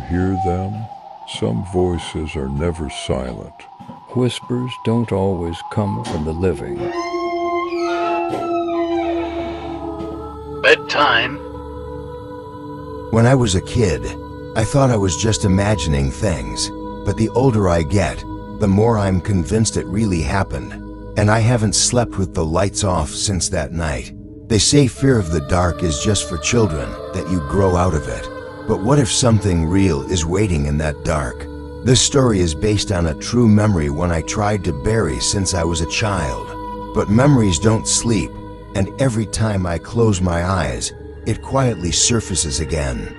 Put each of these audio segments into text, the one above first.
hear them? Some voices are never silent. Whispers don't always come from the living. Bedtime. When I was a kid, I thought I was just imagining things, but the older I get, the more I'm convinced it really happened. And I haven't slept with the lights off since that night. They say fear of the dark is just for children, that you grow out of it. But what if something real is waiting in that dark? This story is based on a true memory one I tried to bury since I was a child. But memories don't sleep, and every time I close my eyes, it quietly surfaces again.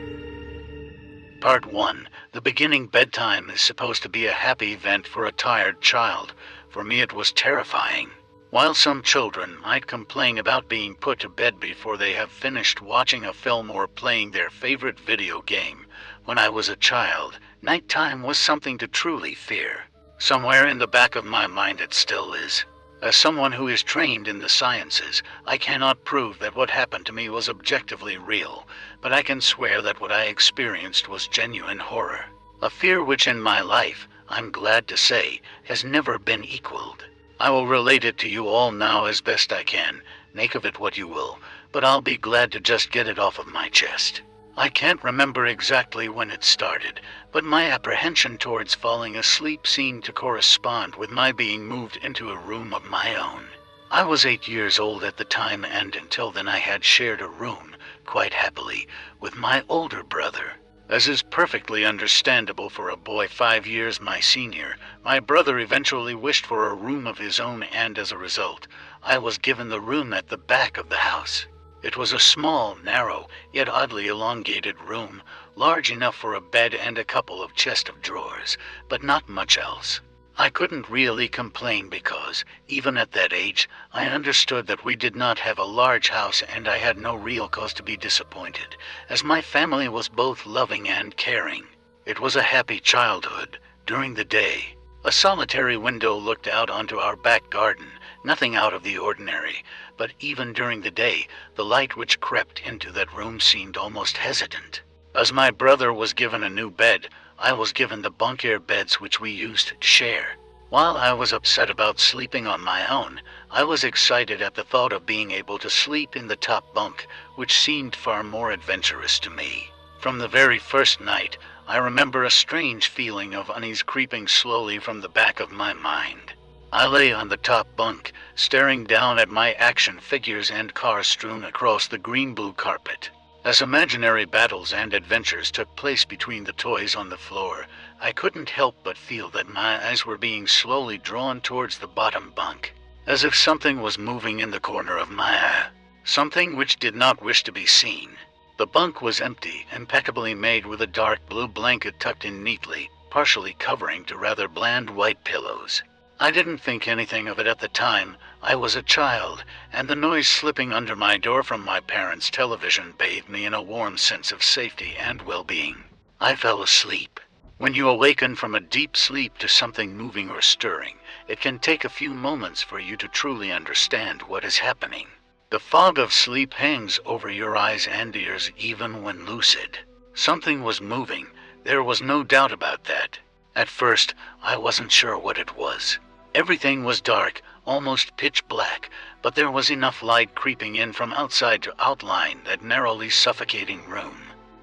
Part 1. The beginning bedtime is supposed to be a happy event for a tired child. For me it was terrifying. While some children might complain about being put to bed before they have finished watching a film or playing their favorite video game, when I was a child, nighttime was something to truly fear. Somewhere in the back of my mind it still is. As someone who is trained in the sciences, I cannot prove that what happened to me was objectively real, but I can swear that what I experienced was genuine horror. A fear which in my life, I'm glad to say, has never been equaled. I will relate it to you all now as best I can, make of it what you will, but I'll be glad to just get it off of my chest. I can't remember exactly when it started, but my apprehension towards falling asleep seemed to correspond with my being moved into a room of my own. I was 8 years old at the time, and until then I had shared a room, quite happily, with my older brother. As is perfectly understandable for a boy 5 years my senior, my brother eventually wished for a room of his own, and as a result, I was given the room at the back of the house. It was a small, narrow, yet oddly elongated room, large enough for a bed and a couple of chest of drawers, but not much else. I couldn't really complain because, even at that age, I understood that we did not have a large house, and I had no real cause to be disappointed, as my family was both loving and caring. It was a happy childhood. During the day, a solitary window looked out onto our back garden, nothing out of the ordinary, but even during the day, the light which crept into that room seemed almost hesitant. As my brother was given a new bed, I was given the bunk-air beds which we used to share. While I was upset about sleeping on my own, I was excited at the thought of being able to sleep in the top bunk, which seemed far more adventurous to me. From the very first night, I remember a strange feeling of unease creeping slowly from the back of my mind. I lay on the top bunk, staring down at my action figures and cars strewn across the green-blue carpet. As imaginary battles and adventures took place between the toys on the floor, I couldn't help but feel that my eyes were being slowly drawn towards the bottom bunk, as if something was moving in the corner of my eye, something which did not wish to be seen. The bunk was empty, impeccably made with a dark blue blanket tucked in neatly, partially covering to rather bland white pillows. I didn't think anything of it at the time. I was a child, and the noise slipping under my door from my parents' television bathed me in a warm sense of safety and well-being. I fell asleep. When you awaken from a deep sleep to something moving or stirring, it can take a few moments for you to truly understand what is happening. The fog of sleep hangs over your eyes and ears even when lucid. Something was moving. There was no doubt about that. At first, I wasn't sure what it was. Everything was dark, almost pitch black, but there was enough light creeping in from outside to outline that narrowly suffocating room.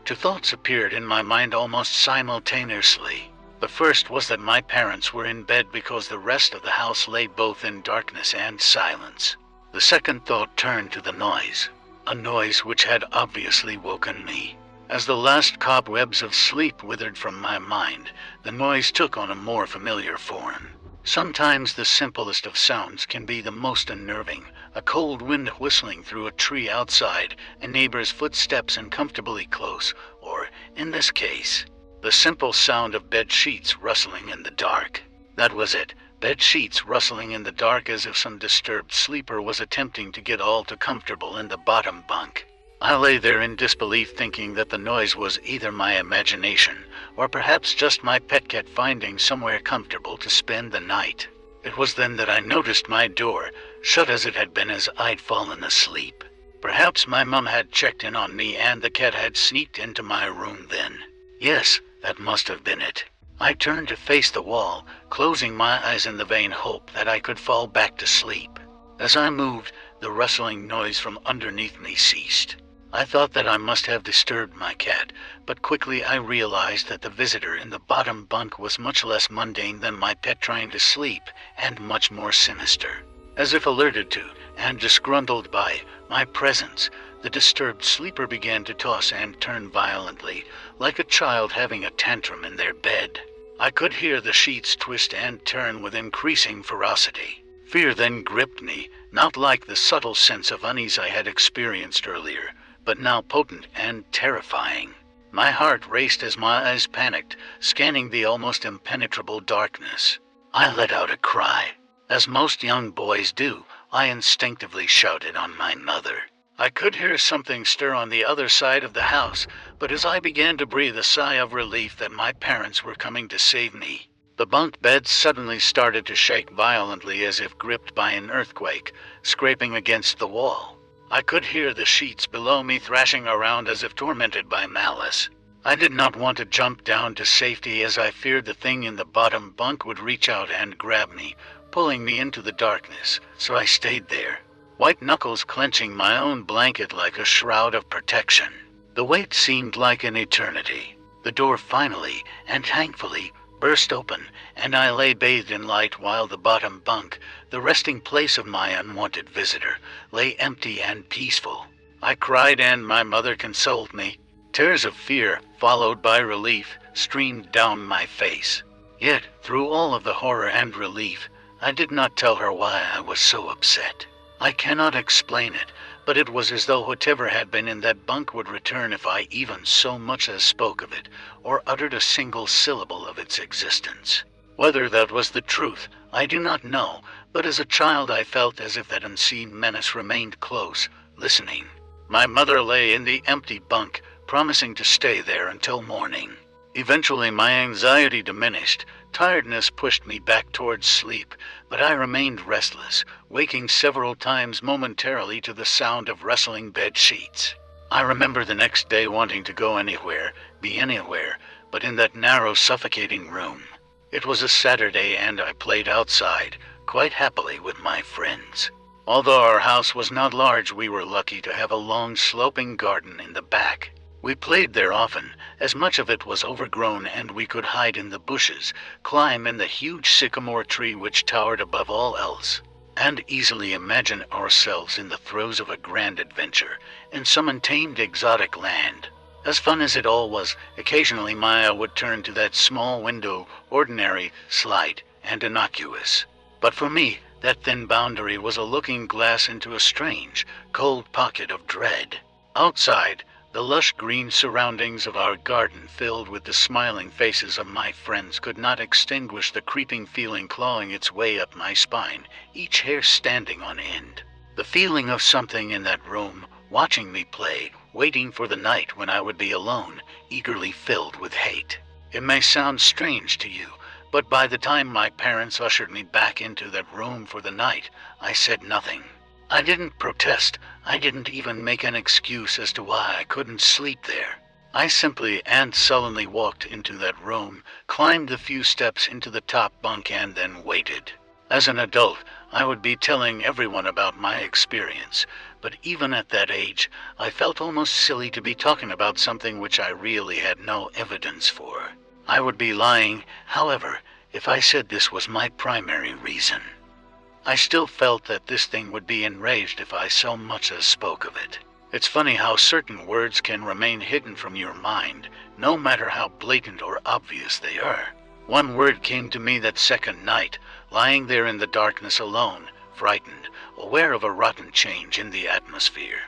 Two thoughts appeared in my mind almost simultaneously. The first was that my parents were in bed because the rest of the house lay both in darkness and silence. The second thought turned to the noise, a noise which had obviously woken me. As the last cobwebs of sleep withered from my mind, the noise took on a more familiar form. Sometimes the simplest of sounds can be the most unnerving, a cold wind whistling through a tree outside, a neighbor's footsteps uncomfortably close, or, in this case, the simple sound of bed sheets rustling in the dark. That was it, bed sheets rustling in the dark, as if some disturbed sleeper was attempting to get all too comfortable in the bottom bunk. I lay there in disbelief, thinking that the noise was either my imagination, or perhaps just my pet cat finding somewhere comfortable to spend the night. It was then that I noticed my door, shut as it had been as I'd fallen asleep. Perhaps my mum had checked in on me and the cat had sneaked into my room then. Yes, That must have been it. I turned to face the wall, closing my eyes in the vain hope that I could fall back to sleep. As I moved, the rustling noise from underneath me ceased. I thought that I must have disturbed my cat, but quickly I realized that the visitor in the bottom bunk was much less mundane than my pet trying to sleep, and much more sinister. As if alerted to, and disgruntled by, my presence, the disturbed sleeper began to toss and turn violently, like a child having a tantrum in their bed. I could hear the sheets twist and turn with increasing ferocity. Fear then gripped me, not like the subtle sense of unease I had experienced earlier, but now potent and terrifying. My heart raced as my eyes panicked, scanning the almost impenetrable darkness. I let out a cry. As most young boys do, I instinctively shouted on my mother. I could hear something stir on the other side of the house, but as I began to breathe a sigh of relief that my parents were coming to save me, the bunk bed suddenly started to shake violently as if gripped by an earthquake, scraping against the wall. I could hear the sheets below me thrashing around as if tormented by malice. I did not want to jump down to safety as I feared the thing in the bottom bunk would reach out and grab me, pulling me into the darkness, so I stayed there, white knuckles clenching my own blanket like a shroud of protection. The wait seemed like an eternity. The door finally, and thankfully, burst open, and I lay bathed in light while the bottom bunk, the resting place of my unwanted visitor, lay empty and peaceful. I cried and my mother consoled me. Tears of fear, followed by relief, streamed down my face. Yet, through all of the horror and relief, I did not tell her why I was so upset. I cannot explain it, but it was as though whatever had been in that bunk would return if I even so much as spoke of it, or uttered a single syllable of its existence. Whether that was the truth, I do not know, but as a child I felt as if that unseen menace remained close, listening. My mother lay in the empty bunk, promising to stay there until morning. Eventually my anxiety diminished. Tiredness pushed me back towards sleep, but I remained restless, waking several times momentarily to the sound of rustling bed sheets. I remember the next day wanting to go anywhere, be anywhere, but in that narrow, suffocating room. It was a Saturday and I played outside, quite happily with my friends. Although our house was not large, we were lucky to have a long, sloping garden in the back. We played there often, as much of it was overgrown and we could hide in the bushes, climb in the huge sycamore tree which towered above all else, and easily imagine ourselves in the throes of a grand adventure, in some untamed exotic land. As fun as it all was, occasionally Maya would turn to that small window, ordinary, slight, and innocuous. But for me, that thin boundary was a looking glass into a strange, cold pocket of dread. Outside, the lush green surroundings of our garden filled with the smiling faces of my friends could not extinguish the creeping feeling clawing its way up my spine, each hair standing on end. The feeling of something in that room, watching me play, waiting for the night when I would be alone, eagerly filled with hate. It may sound strange to you, but by the time my parents ushered me back into that room for the night, I said nothing. I didn't protest. I didn't even make an excuse as to why I couldn't sleep there. I simply and sullenly walked into that room, climbed the few steps into the top bunk, and then waited. As an adult, I would be telling everyone about my experience, but even at that age, I felt almost silly to be talking about something which I really had no evidence for. I would be lying, however, if I said this was my primary reason. I still felt that this thing would be enraged if I so much as spoke of it. It's funny how certain words can remain hidden from your mind, no matter how blatant or obvious they are. One word came to me that second night, lying there in the darkness alone, frightened, aware of a rotten change in the atmosphere.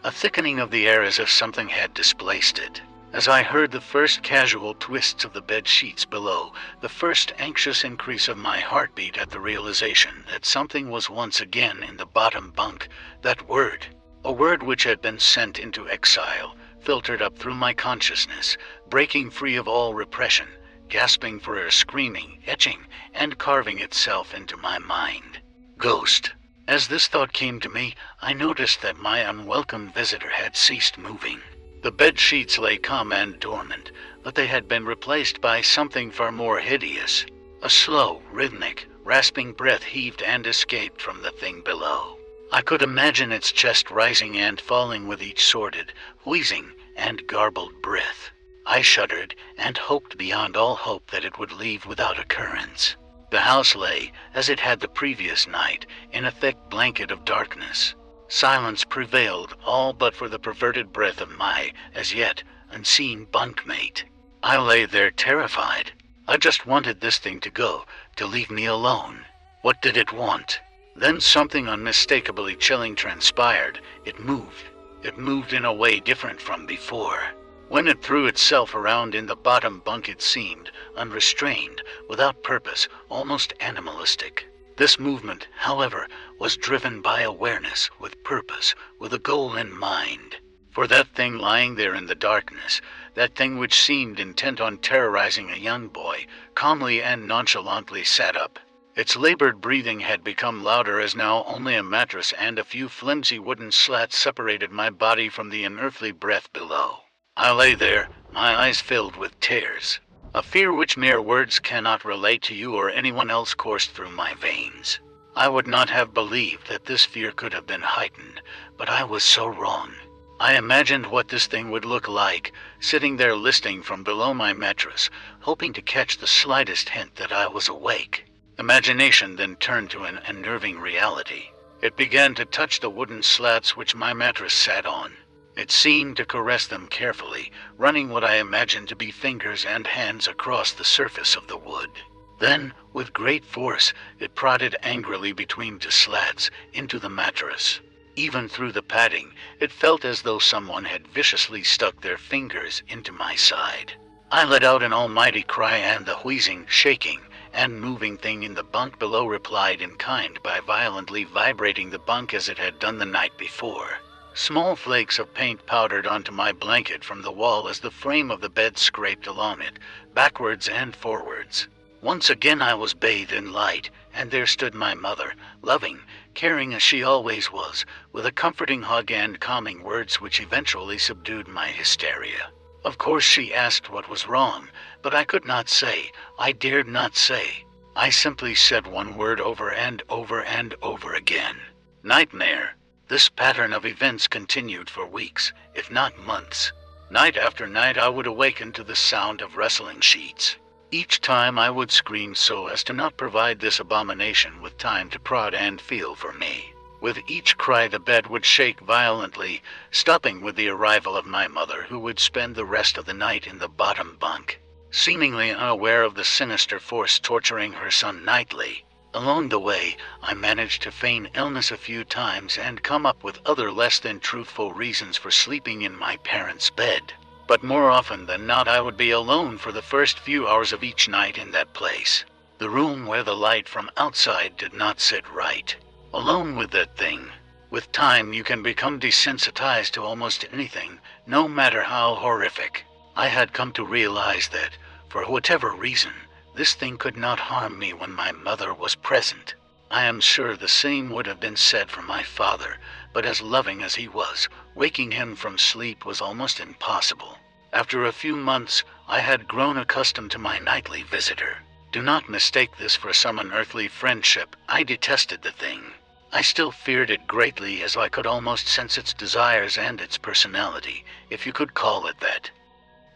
A thickening of the air as if something had displaced it. As I heard the first casual twists of the bed sheets below, the first anxious increase of my heartbeat at the realization that something was once again in the bottom bunk, that word, a word which had been sent into exile, filtered up through my consciousness, breaking free of all repression, gasping for air, screaming, etching, and carving itself into my mind. Ghost. As this thought came to me, I noticed that my unwelcome visitor had ceased moving. The bed sheets lay calm and dormant, but they had been replaced by something far more hideous. A slow, rhythmic, rasping breath heaved and escaped from the thing below. I could imagine its chest rising and falling with each sordid, wheezing, and garbled breath. I shuddered and hoped beyond all hope that it would leave without occurrence. The house lay, as it had the previous night, in a thick blanket of darkness. Silence prevailed, all but for the perverted breath of my, as yet, unseen bunkmate. I lay there terrified. I just wanted this thing to go, to leave me alone. What did it want? Then something unmistakably chilling transpired. It moved. It moved in a way different from before. When it threw itself around in the bottom bunk, it seemed unrestrained, without purpose, almost animalistic. This movement, however, was driven by awareness, with purpose, with a goal in mind. For that thing lying there in the darkness, that thing which seemed intent on terrorizing a young boy, calmly and nonchalantly sat up. Its labored breathing had become louder as now only a mattress and a few flimsy wooden slats separated my body from the unearthly breath below. I lay there, my eyes filled with tears. A fear which mere words cannot relate to you or anyone else coursed through my veins. I would not have believed that this fear could have been heightened, but I was so wrong. I imagined what this thing would look like, sitting there listening from below my mattress, hoping to catch the slightest hint that I was awake. Imagination then turned to an unnerving reality. It began to touch the wooden slats which my mattress sat on. It seemed to caress them carefully, running what I imagined to be fingers and hands across the surface of the wood. Then, with great force, it prodded angrily between the slats into the mattress. Even through the padding, it felt as though someone had viciously stuck their fingers into my side. I let out an almighty cry, and the wheezing, shaking, and moving thing in the bunk below replied in kind by violently vibrating the bunk as it had done the night before. Small flakes of paint powdered onto my blanket from the wall as the frame of the bed scraped along it, backwards and forwards. Once again I was bathed in light, and there stood my mother, loving, caring as she always was, with a comforting hug and calming words which eventually subdued my hysteria. Of course she asked what was wrong, but I could not say, I dared not say. I simply said one word over and over and over again. Nightmare. This pattern of events continued for weeks, if not months. Night after night I would awaken to the sound of rustling sheets. Each time I would scream so as to not provide this abomination with time to prod and feel for me. With each cry the bed would shake violently, stopping with the arrival of my mother, who would spend the rest of the night in the bottom bunk, seemingly unaware of the sinister force torturing her son nightly. Along the way, I managed to feign illness a few times and come up with other less than truthful reasons for sleeping in my parents' bed. But more often than not, I would be alone for the first few hours of each night in that place. The room where the light from outside did not sit right. Alone with that thing. With time, you can become desensitized to almost anything, no matter how horrific. I had come to realize that, for whatever reason, this thing could not harm me when my mother was present. I am sure the same would have been said for my father, but as loving as he was, waking him from sleep was almost impossible. After a few months, I had grown accustomed to my nightly visitor. Do not mistake this for some unearthly friendship. I detested the thing. I still feared it greatly, as I could almost sense its desires and its personality, if you could call it that.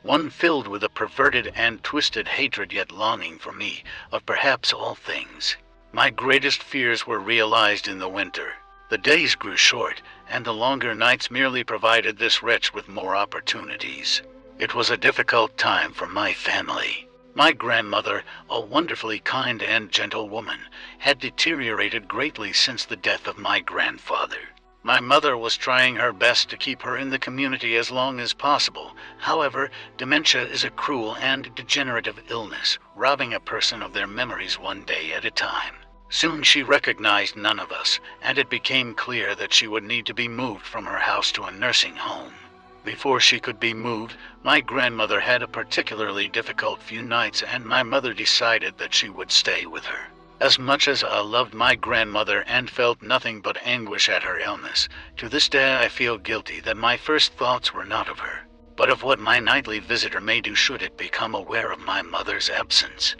One filled with a perverted and twisted hatred, yet longing for me, of perhaps all things. My greatest fears were realized in the winter. The days grew short, and the longer nights merely provided this wretch with more opportunities. It was a difficult time for my family. My grandmother, a wonderfully kind and gentle woman, had deteriorated greatly since the death of my grandfather. My mother was trying her best to keep her in the community as long as possible. However, dementia is a cruel and degenerative illness, robbing a person of their memories one day at a time. Soon she recognized none of us, and it became clear that she would need to be moved from her house to a nursing home. Before she could be moved, my grandmother had a particularly difficult few nights, and my mother decided that she would stay with her. As much as I loved my grandmother and felt nothing but anguish at her illness, to this day I feel guilty that my first thoughts were not of her. but of what my nightly visitor may do should it become aware of my mother's absence.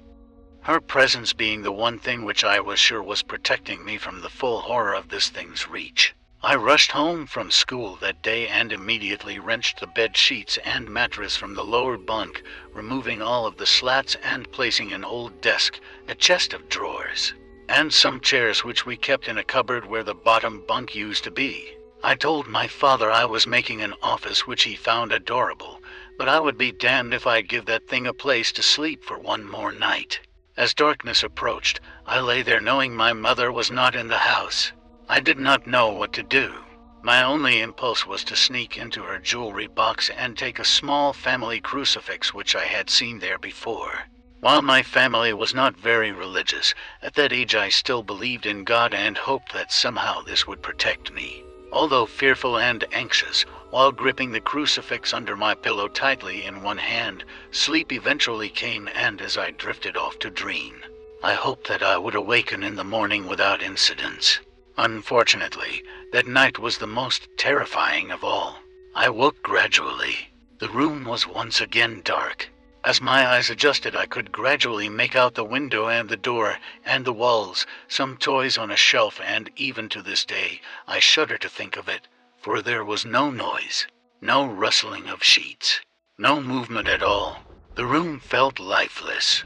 Her presence being the one thing which I was sure was protecting me from the full horror of this thing's reach. I rushed home from school that day and immediately wrenched the bed sheets and mattress from the lower bunk, removing all of the slats and placing an old desk, a chest of drawers, and some chairs which we kept in a cupboard where the bottom bunk used to be. I told my father I was making an office which he found adorable, but I would be damned if I'd give that thing a place to sleep for one more night. As darkness approached, I lay there knowing my mother was not in the house. I did not know what to do. My only impulse was to sneak into her jewelry box and take a small family crucifix which I had seen there before. While my family was not very religious, at that age I still believed in God and hoped that somehow this would protect me. Although fearful and anxious, while gripping the crucifix under my pillow tightly in one hand, sleep eventually came, and as I drifted off to dream, I hoped that I would awaken in the morning without incidents. Unfortunately, that night was the most terrifying of all. I woke gradually. The room was once again dark. As my eyes adjusted, I could gradually make out the window and the door and the walls, some toys on a shelf, and even to this day, I shudder to think of it, for there was no noise, no rustling of sheets, no movement at all. The room felt lifeless,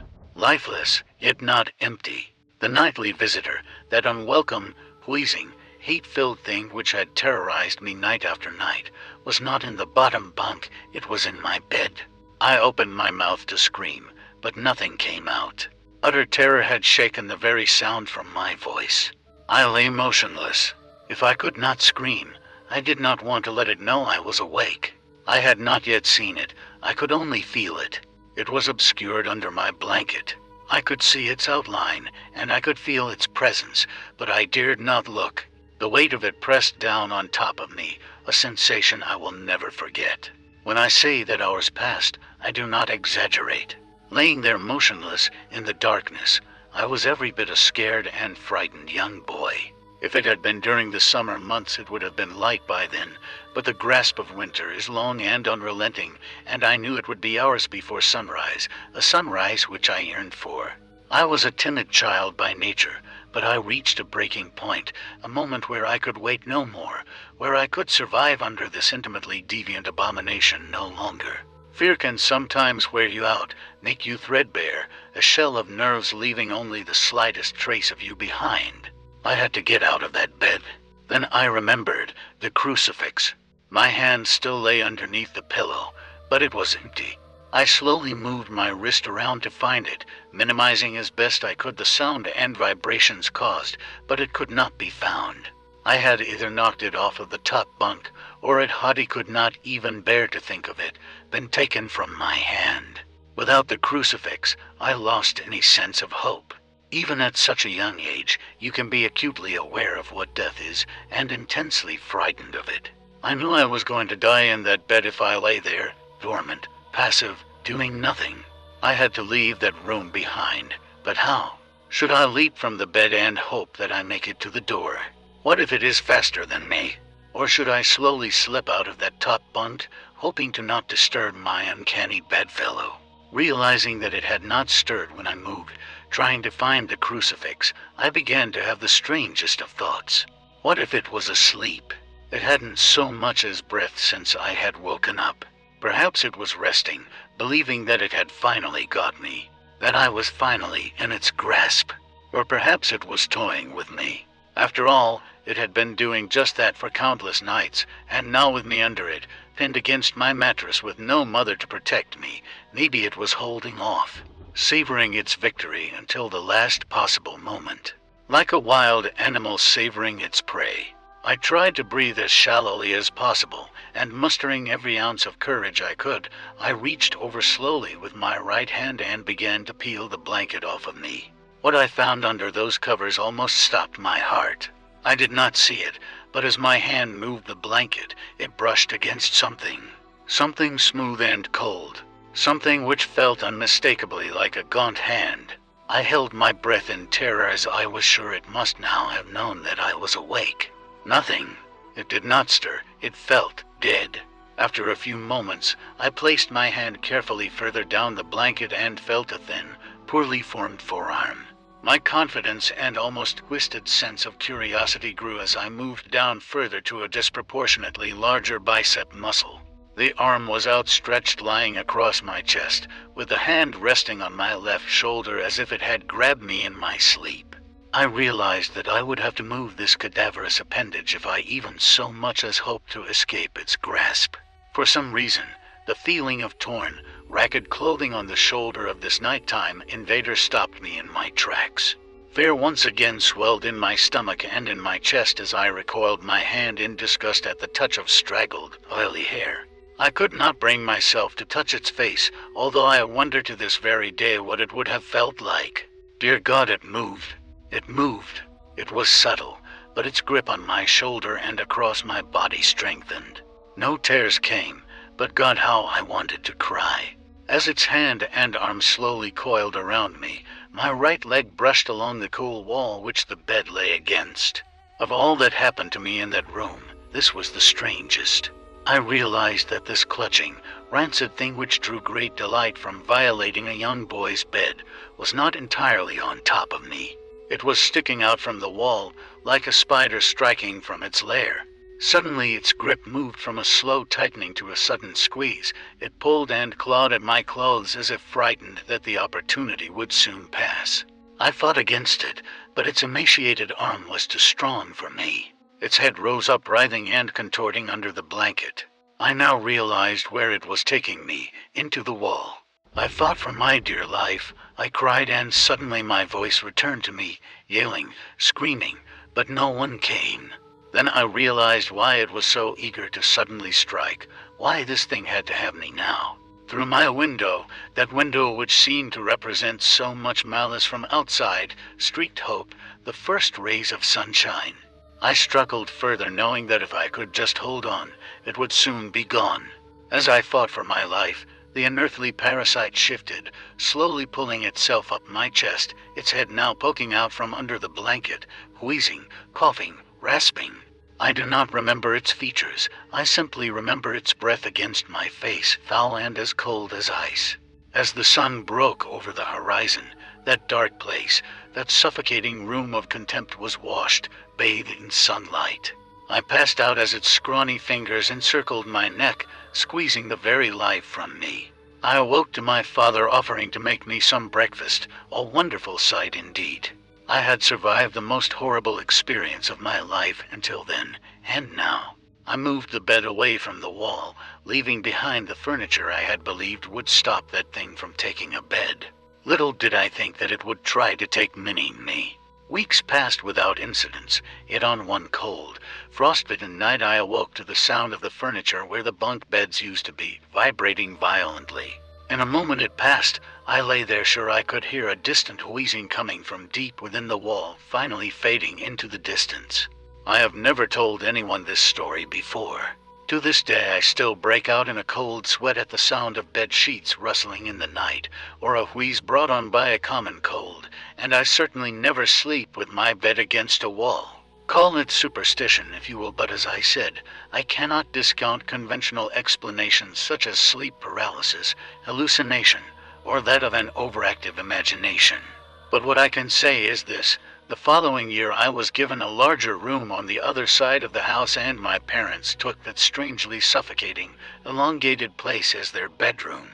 yet not empty. The nightly visitor, that unwelcome, wheezing, hate-filled thing which had terrorized me night after night, was not in the bottom bunk, it was in my bed. I opened my mouth to scream, but nothing came out. Utter terror had shaken the very sound from my voice. I lay motionless. If I could not scream, I did not want to let it know I was awake. I had not yet seen it, I could only feel it. It was obscured under my blanket. I could see its outline, and I could feel its presence, but I dared not look. The weight of it pressed down on top of me, a sensation I will never forget. When I say that hours passed, I do not exaggerate. Laying there motionless in the darkness, I was every bit a scared and frightened young boy. If it had been during the summer months, it would have been light by then, but the grasp of winter is long and unrelenting, and I knew it would be hours before sunrise, a sunrise which I yearned for. I was a timid child by nature, but I reached a breaking point, a moment where I could wait no more, where I could survive under this intimately deviant abomination no longer. Fear can sometimes wear you out, make you threadbare, a shell of nerves leaving only the slightest trace of you behind. I had to get out of that bed. Then I remembered the crucifix. My hand still lay underneath the pillow, but it was empty. I slowly moved my wrist around to find it, minimizing as best I could the sound and vibrations caused, but it could not be found. I had either knocked it off of the top bunk, or it Hadi could not even bear to think of it, been taken from my hand. Without the crucifix, I lost any sense of hope. Even at such a young age, you can be acutely aware of what death is, and intensely frightened of it. I knew I was going to die in that bed if I lay there, dormant, passive, doing nothing. I had to leave that room behind, but how? Should I leap from the bed and hope that I make it to the door? What if it is faster than me? Or should I slowly slip out of that top bunk, hoping to not disturb my uncanny bedfellow? Realizing that it had not stirred when I moved, trying to find the crucifix, I began to have the strangest of thoughts. What if it was asleep? It hadn't so much as breath since I had woken up. Perhaps it was resting, believing that it had finally got me, that I was finally in its grasp. Or perhaps it was toying with me. After all, it had been doing just that for countless nights, and now with me under it, pinned against my mattress with no mother to protect me, maybe it was holding off, savoring its victory until the last possible moment. Like a wild animal savoring its prey, I tried to breathe as shallowly as possible, and mustering every ounce of courage I could, I reached over slowly with my right hand and began to peel the blanket off of me. What I found under those covers almost stopped my heart. I did not see it, but as my hand moved the blanket, it brushed against something. Something smooth and cold. Something which felt unmistakably like a gaunt hand. I held my breath in terror as I was sure it must now have known that I was awake. Nothing. It did not stir. It felt dead. After a few moments, I placed my hand carefully further down the blanket and felt a thin, poorly formed forearm. My confidence and almost twisted sense of curiosity grew as I moved down further to a disproportionately larger bicep muscle. The arm was outstretched, lying across my chest, with the hand resting on my left shoulder as if it had grabbed me in my sleep. I realized that I would have to move this cadaverous appendage if I even so much as hoped to escape its grasp. For some reason, the feeling of torn, ragged clothing on the shoulder of this nighttime invader stopped me in my tracks. Fear once again swelled in my stomach and in my chest as I recoiled my hand in disgust at the touch of straggled, oily hair. I could not bring myself to touch its face, although I wonder to this very day what it would have felt like. Dear God, it moved. It moved. It was subtle, but its grip on my shoulder and across my body strengthened. No tears came, but God, how I wanted to cry. As its hand and arm slowly coiled around me, my right leg brushed along the cool wall which the bed lay against. Of all that happened to me in that room, this was the strangest. I realized that this clutching, rancid thing which drew great delight from violating a young boy's bed was not entirely on top of me. It was sticking out from the wall, like a spider striking from its lair. Suddenly its grip moved from a slow tightening to a sudden squeeze. It pulled and clawed at my clothes as if frightened that the opportunity would soon pass. I fought against it, but its emaciated arm was too strong for me. Its head rose up, writhing and contorting under the blanket. I now realized where it was taking me, into the wall. I fought for my dear life. I cried, and suddenly my voice returned to me, yelling, screaming, but no one came. Then I realized why it was so eager to suddenly strike, why this thing had to have me now. Through my window, that window which seemed to represent so much malice from outside, streaked hope, the first rays of sunshine. I struggled further, knowing that if I could just hold on, it would soon be gone. As I fought for my life, the unearthly parasite shifted, slowly pulling itself up my chest, its head now poking out from under the blanket, wheezing, coughing, rasping. I do not remember its features. I simply remember its breath against my face, foul and as cold as ice. As the sun broke over the horizon, that dark place, that suffocating room of contempt was washed, bathed in sunlight. I passed out as its scrawny fingers encircled my neck, squeezing the very life from me. I awoke to my father offering to make me some breakfast, a wonderful sight indeed. I had survived the most horrible experience of my life until then, and now. I moved the bed away from the wall, leaving behind the furniture I had believed would stop that thing from taking a bed. Little did I think that it would try to take me. Weeks passed without incidents, yet on one cold, frostbitten night I awoke to the sound of the furniture where the bunk beds used to be, vibrating violently. In a moment it passed. I lay there sure I could hear a distant wheezing coming from deep within the wall, finally fading into the distance. I have never told anyone this story before. To this day I still break out in a cold sweat at the sound of bed sheets rustling in the night, or a wheeze brought on by a common cold, and I certainly never sleep with my bed against a wall. Call it superstition if you will, but as I said, I cannot discount conventional explanations such as sleep paralysis, hallucination, or that of an overactive imagination. But what I can say is this: the following year I was given a larger room on the other side of the house, and my parents took that strangely suffocating, elongated place as their bedroom.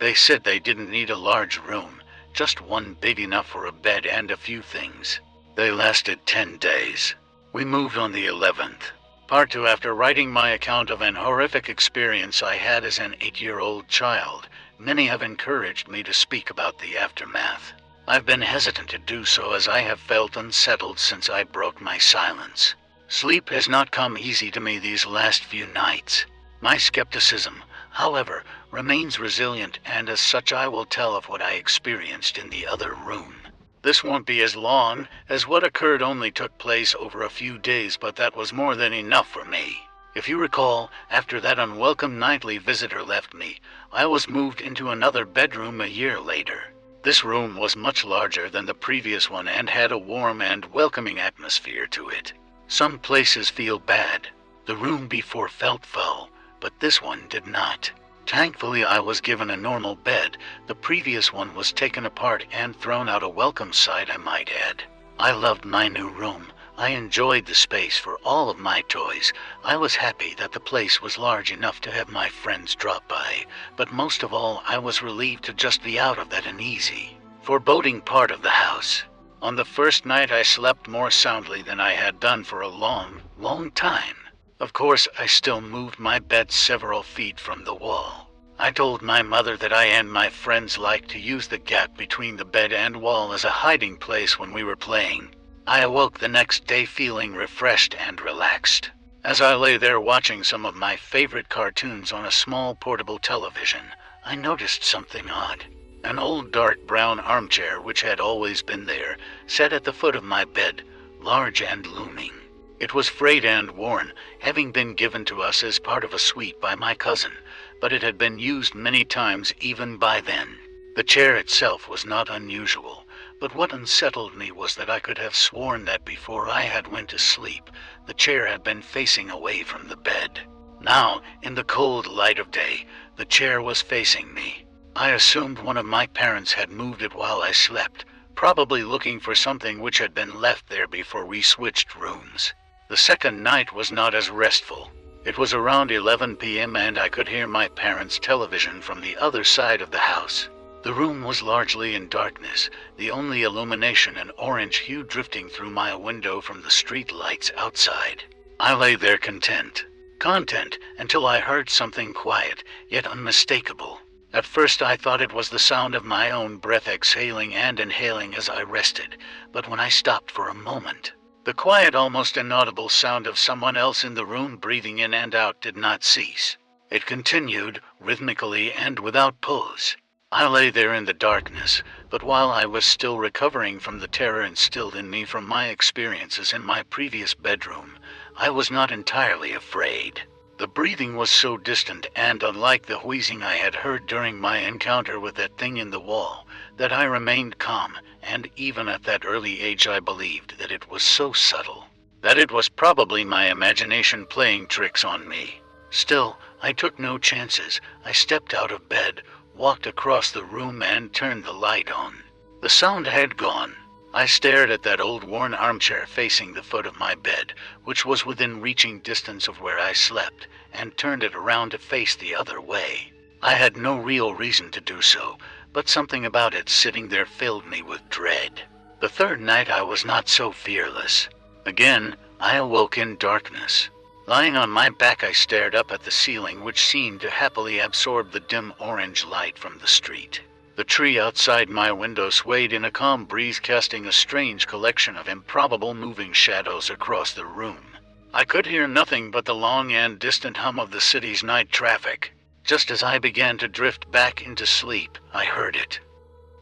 They said they didn't need a large room, just one big enough for a bed and a few things. They lasted 10 days. We moved on the 11th. Part 2. After writing my account of an horrific experience I had as an 8-year-old child, many have encouraged me to speak about the aftermath. I've been hesitant to do so as I have felt unsettled since I broke my silence. Sleep has not come easy to me these last few nights. My skepticism, however, remains resilient, and as such I will tell of what I experienced in the other room. This won't be as long, as what occurred only took place over a few days, but that was more than enough for me. If you recall, after that unwelcome nightly visitor left me, I was moved into another bedroom a year later. This room was much larger than the previous one and had a warm and welcoming atmosphere to it. Some places feel bad. The room before felt foul, but this one did not. Thankfully, I was given a normal bed. The previous one was taken apart and thrown out, a welcome sight, I might add. I loved my new room. I enjoyed the space for all of my toys. I was happy that the place was large enough to have my friends drop by, but most of all, I was relieved to just be out of that uneasy, foreboding part of the house. On the first night, I slept more soundly than I had done for a long, long time. Of course, I still moved my bed several feet from the wall. I told my mother that I and my friends liked to use the gap between the bed and wall as a hiding place when we were playing. I awoke the next day feeling refreshed and relaxed. As I lay there watching some of my favorite cartoons on a small portable television, I noticed something odd. An old dark brown armchair, which had always been there, sat at the foot of my bed, large and looming. It was frayed and worn, having been given to us as part of a suite by my cousin, but it had been used many times even by then. The chair itself was not unusual, but what unsettled me was that I could have sworn that before I had went to sleep, the chair had been facing away from the bed. Now, in the cold light of day, the chair was facing me. I assumed one of my parents had moved it while I slept, probably looking for something which had been left there before we switched rooms. The second night was not as restful. It was around 11 p.m. and I could hear my parents' television from the other side of the house. The room was largely in darkness, the only illumination an orange hue drifting through my window from the street lights outside. I lay there content, until I heard something quiet, yet unmistakable. At first I thought it was the sound of my own breath exhaling and inhaling as I rested, but when I stopped for a moment, the quiet, almost inaudible sound of someone else in the room breathing in and out did not cease. It continued, rhythmically and without pause. I lay there in the darkness, but while I was still recovering from the terror instilled in me from my experiences in my previous bedroom, I was not entirely afraid. The breathing was so distant and unlike the wheezing I had heard during my encounter with that thing in the wall that I remained calm, and even at that early age I believed that it was so subtle, that it was probably my imagination playing tricks on me. Still, I took no chances. I stepped out of bed, walked across the room and turned the light on. The sound had gone. I stared at that old worn armchair facing the foot of my bed, which was within reaching distance of where I slept, and turned it around to face the other way. I had no real reason to do so, but something about it sitting there filled me with dread. The third night I was not so fearless. Again, I awoke in darkness. Lying on my back, I stared up at the ceiling, which seemed to happily absorb the dim orange light from the street. The tree outside my window swayed in a calm breeze, casting a strange collection of improbable moving shadows across the room. I could hear nothing but the long and distant hum of the city's night traffic. Just as I began to drift back into sleep, I heard it.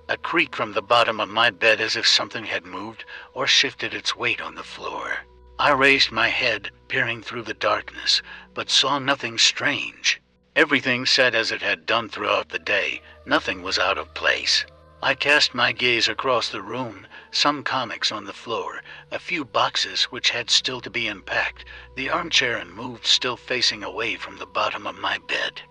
A creak from the bottom of my bed, as if something had moved or shifted its weight on the floor. I raised my head, peering through the darkness, but saw nothing strange. Everything sat as it had done throughout the day. Nothing was out of place. I cast my gaze across the room, some comics on the floor, a few boxes which had still to be unpacked, the armchair and moved still facing away from the bottom of my bed.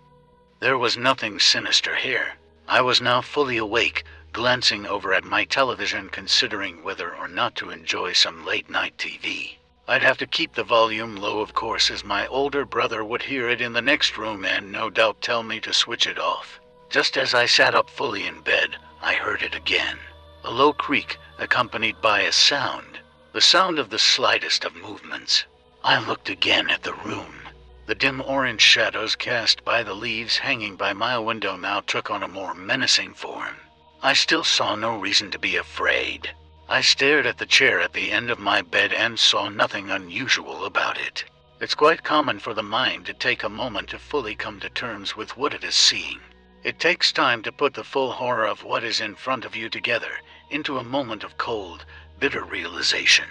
There was nothing sinister here. I was now fully awake, glancing over at my television, considering whether or not to enjoy some late-night TV. I'd have to keep the volume low, of course, as my older brother would hear it in the next room and no doubt tell me to switch it off. Just as I sat up fully in bed, I heard it again. A low creak, accompanied by a sound. The sound of the slightest of movements. I looked again at the room. The dim orange shadows cast by the leaves hanging by my window now took on a more menacing form. I still saw no reason to be afraid. I stared at the chair at the end of my bed and saw nothing unusual about it. It's quite common for the mind to take a moment to fully come to terms with what it is seeing. It takes time to put the full horror of what is in front of you together into a moment of cold, bitter realization.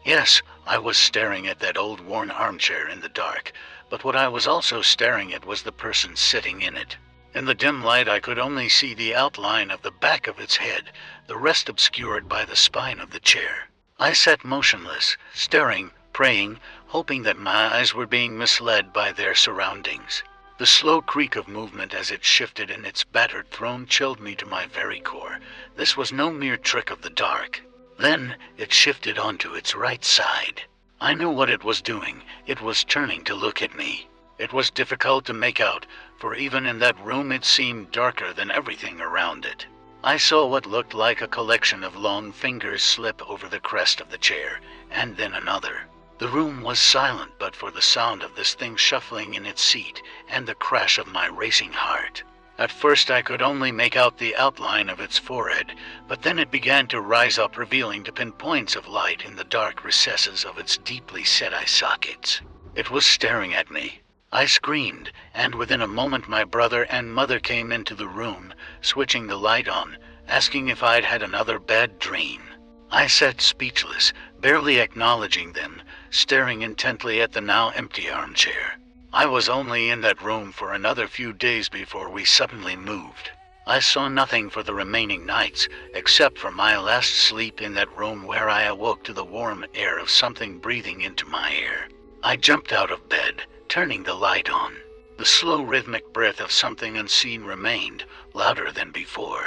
Yes, I was staring at that old worn armchair in the dark, but what I was also staring at was the person sitting in it. In the dim light, I could only see the outline of the back of its head, the rest obscured by the spine of the chair. I sat motionless, staring, praying, hoping that my eyes were being misled by their surroundings. The slow creak of movement as it shifted in its battered throne chilled me to my very core. This was no mere trick of the dark. Then it shifted onto its right side. I knew what it was doing. It was turning to look at me. It was difficult to make out, for even in that room it seemed darker than everything around it. I saw what looked like a collection of long fingers slip over the crest of the chair, and then another. The room was silent but for the sound of this thing shuffling in its seat and the crash of my racing heart. At first I could only make out the outline of its forehead, but then it began to rise up, revealing to pinpoints of light in the dark recesses of its deeply set eye sockets. It was staring at me. I screamed, and within a moment my brother and mother came into the room, switching the light on, asking if I'd had another bad dream. I sat speechless, barely acknowledging them, staring intently at the now empty armchair. I was only in that room for another few days before we suddenly moved. I saw nothing for the remaining nights, except for my last sleep in that room where I awoke to the warm air of something breathing into my ear. I jumped out of bed, turning the light on. The slow rhythmic breath of something unseen remained, louder than before.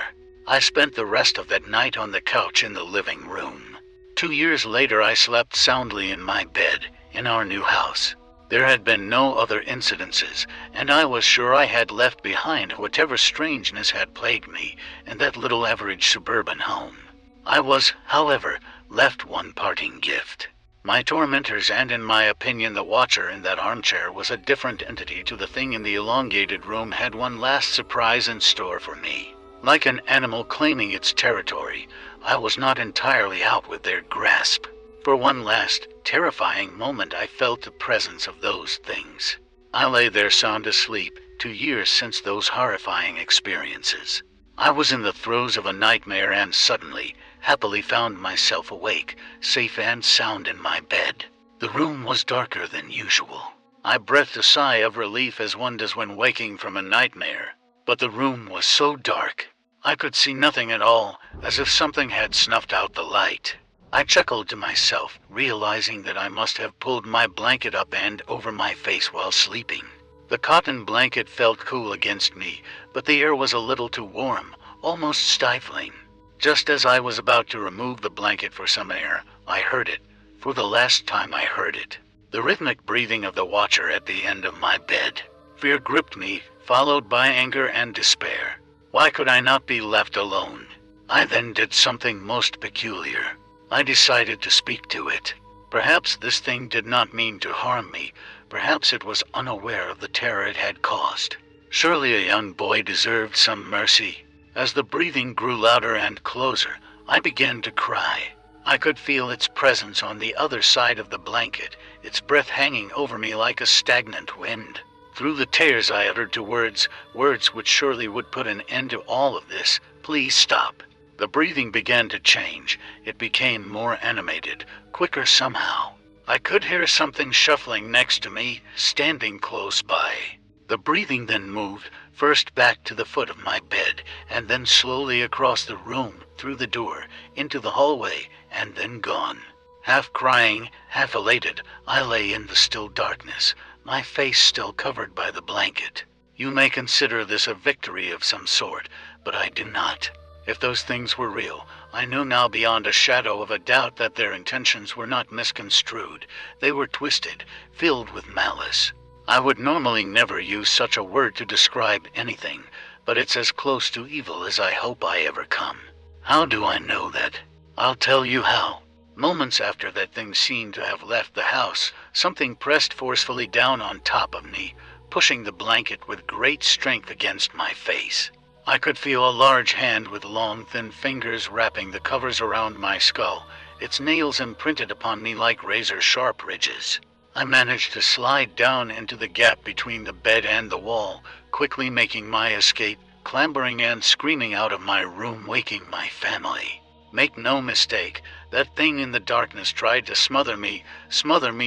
I spent the rest of that night on the couch in the living room. 2 years later I slept soundly in my bed, in our new house. There had been no other incidences, and I was sure I had left behind whatever strangeness had plagued me in that little average suburban home. I was, however, left one parting gift. My tormentors, and in my opinion the watcher in that armchair was a different entity to the thing in the elongated room, had one last surprise in store for me. Like an animal claiming its territory, I was not entirely out with their grasp. For one last, terrifying moment I felt the presence of those things. I lay there sound asleep, 2 years since those horrifying experiences. I was in the throes of a nightmare and suddenly, happily found myself awake, safe and sound in my bed. The room was darker than usual. I breathed a sigh of relief as one does when waking from a nightmare. But the room was so dark, I could see nothing at all, as if something had snuffed out the light. I chuckled to myself, realizing that I must have pulled my blanket up and over my face while sleeping. The cotton blanket felt cool against me, but the air was a little too warm, almost stifling. Just as I was about to remove the blanket for some air, I heard it. For the last time I heard it. The rhythmic breathing of the watcher at the end of my bed. Fear gripped me, followed by anger and despair. Why could I not be left alone? I then did something most peculiar. I decided to speak to it. Perhaps this thing did not mean to harm me. Perhaps it was unaware of the terror it had caused. Surely a young boy deserved some mercy. As the breathing grew louder and closer, I began to cry. I could feel its presence on the other side of the blanket, its breath hanging over me like a stagnant wind. Through the tears I uttered to words which surely would put an end to all of this. Please stop. The breathing began to change. It became more animated, quicker somehow. I could hear something shuffling next to me, standing close by. The breathing then moved, first back to the foot of my bed, and then slowly across the room, through the door, into the hallway, and then gone. Half crying, half elated, I lay in the still darkness, my face still covered by the blanket. You may consider this a victory of some sort, but I do not. If those things were real, I knew now beyond a shadow of a doubt that their intentions were not misconstrued. They were twisted, filled with malice. I would normally never use such a word to describe anything, but it's as close to evil as I hope I ever come. How do I know that? I'll tell you how. Moments after that thing seemed to have left the house, something pressed forcefully down on top of me, pushing the blanket with great strength against my face. I could feel a large hand with long, thin fingers wrapping the covers around my skull, its nails imprinted upon me like razor-sharp ridges. I managed to slide down into the gap between the bed and the wall, quickly making my escape, clambering and screaming out of my room, waking my family. Make no mistake, that thing in the darkness tried to smother me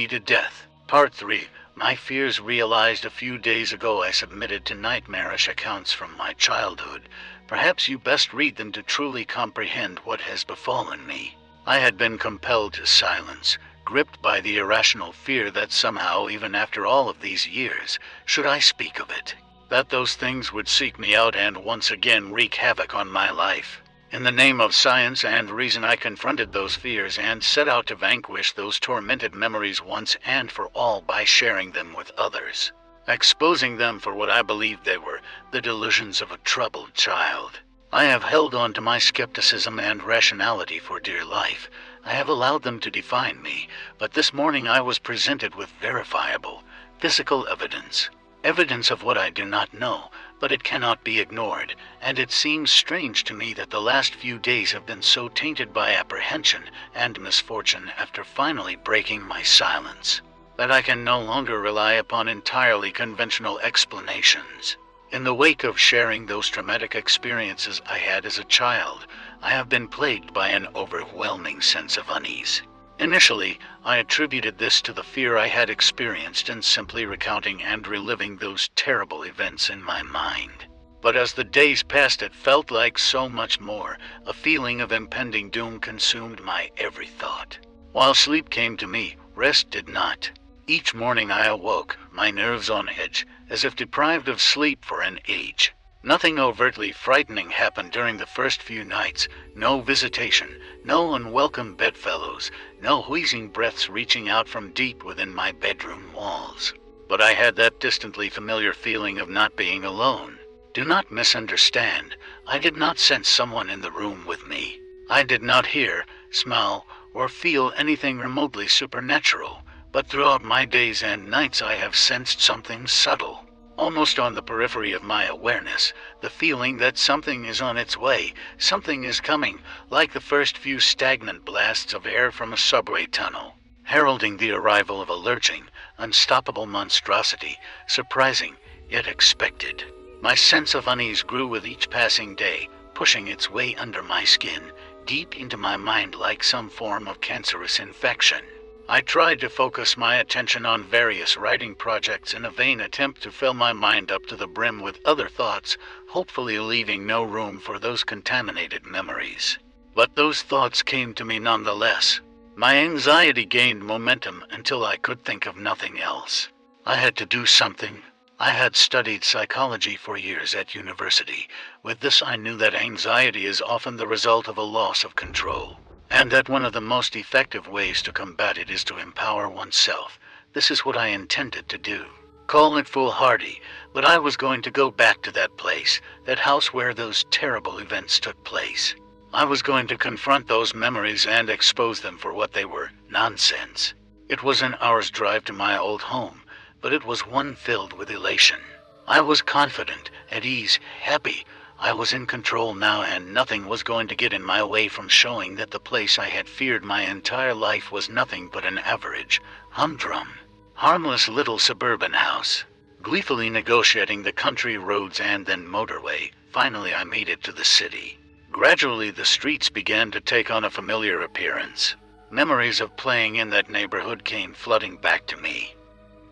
to death. Part 3. My fears realized a few days ago I submitted to nightmarish accounts from my childhood. Perhaps you best read them to truly comprehend what has befallen me. I had been compelled to silence, gripped by the irrational fear that somehow, even after all of these years, should I speak of it, that those things would seek me out and once again wreak havoc on my life. In the name of science and reason, I confronted those fears and set out to vanquish those tormented memories once and for all by sharing them with others, exposing them for what I believed they were, the delusions of a troubled child. I have held on to my skepticism and rationality for dear life. I have allowed them to define me, but this morning I was presented with verifiable, physical evidence. Evidence of what I do not know, but it cannot be ignored, and it seems strange to me that the last few days have been so tainted by apprehension and misfortune after finally breaking my silence, that I can no longer rely upon entirely conventional explanations. In the wake of sharing those traumatic experiences I had as a child, I have been plagued by an overwhelming sense of unease. Initially, I attributed this to the fear I had experienced in simply recounting and reliving those terrible events in my mind. But as the days passed, it felt like so much more. A feeling of impending doom consumed my every thought. While sleep came to me, rest did not. Each morning I awoke, my nerves on edge, as if deprived of sleep for an age. Nothing overtly frightening happened during the first few nights. No visitation, no unwelcome bedfellows, no wheezing breaths reaching out from deep within my bedroom walls. But I had that distantly familiar feeling of not being alone. Do not misunderstand. I did not sense someone in the room with me. I did not hear, smell, or feel anything remotely supernatural. But throughout my days and nights I have sensed something subtle, almost on the periphery of my awareness, the feeling that something is on its way, something is coming, like the first few stagnant blasts of air from a subway tunnel, heralding the arrival of a lurching, unstoppable monstrosity, surprising, yet expected. My sense of unease grew with each passing day, pushing its way under my skin, deep into my mind like some form of cancerous infection. I tried to focus my attention on various writing projects in a vain attempt to fill my mind up to the brim with other thoughts, hopefully leaving no room for those contaminated memories. But those thoughts came to me nonetheless. My anxiety gained momentum until I could think of nothing else. I had to do something. I had studied psychology for years at university. With this I knew that anxiety is often the result of a loss of control, and that one of the most effective ways to combat it is to empower oneself. This is what I intended to do. Call it foolhardy, but I was going to go back to that place, that house where those terrible events took place. I was going to confront those memories and expose them for what they were, nonsense. It was an hour's drive to my old home, but it was one filled with elation. I was confident, at ease, happy. I was in control now, and nothing was going to get in my way from showing that the place I had feared my entire life was nothing but an average, humdrum, harmless little suburban house. Gleefully negotiating the country roads and then motorway, finally I made it to the city. Gradually the streets began to take on a familiar appearance. Memories of playing in that neighborhood came flooding back to me.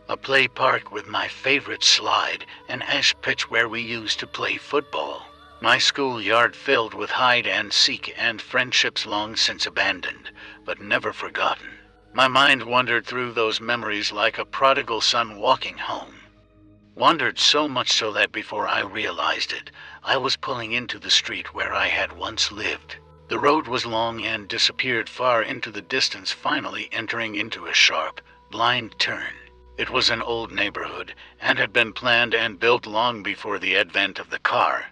A play park with my favorite slide, an ash pitch where we used to play football. My schoolyard filled with hide and seek and friendships long since abandoned, but never forgotten. My mind wandered through those memories like a prodigal son walking home. Wandered so much so that before I realized it, I was pulling into the street where I had once lived. The road was long and disappeared far into the distance, finally entering into a sharp, blind turn. It was an old neighborhood, and had been planned and built long before the advent of the car.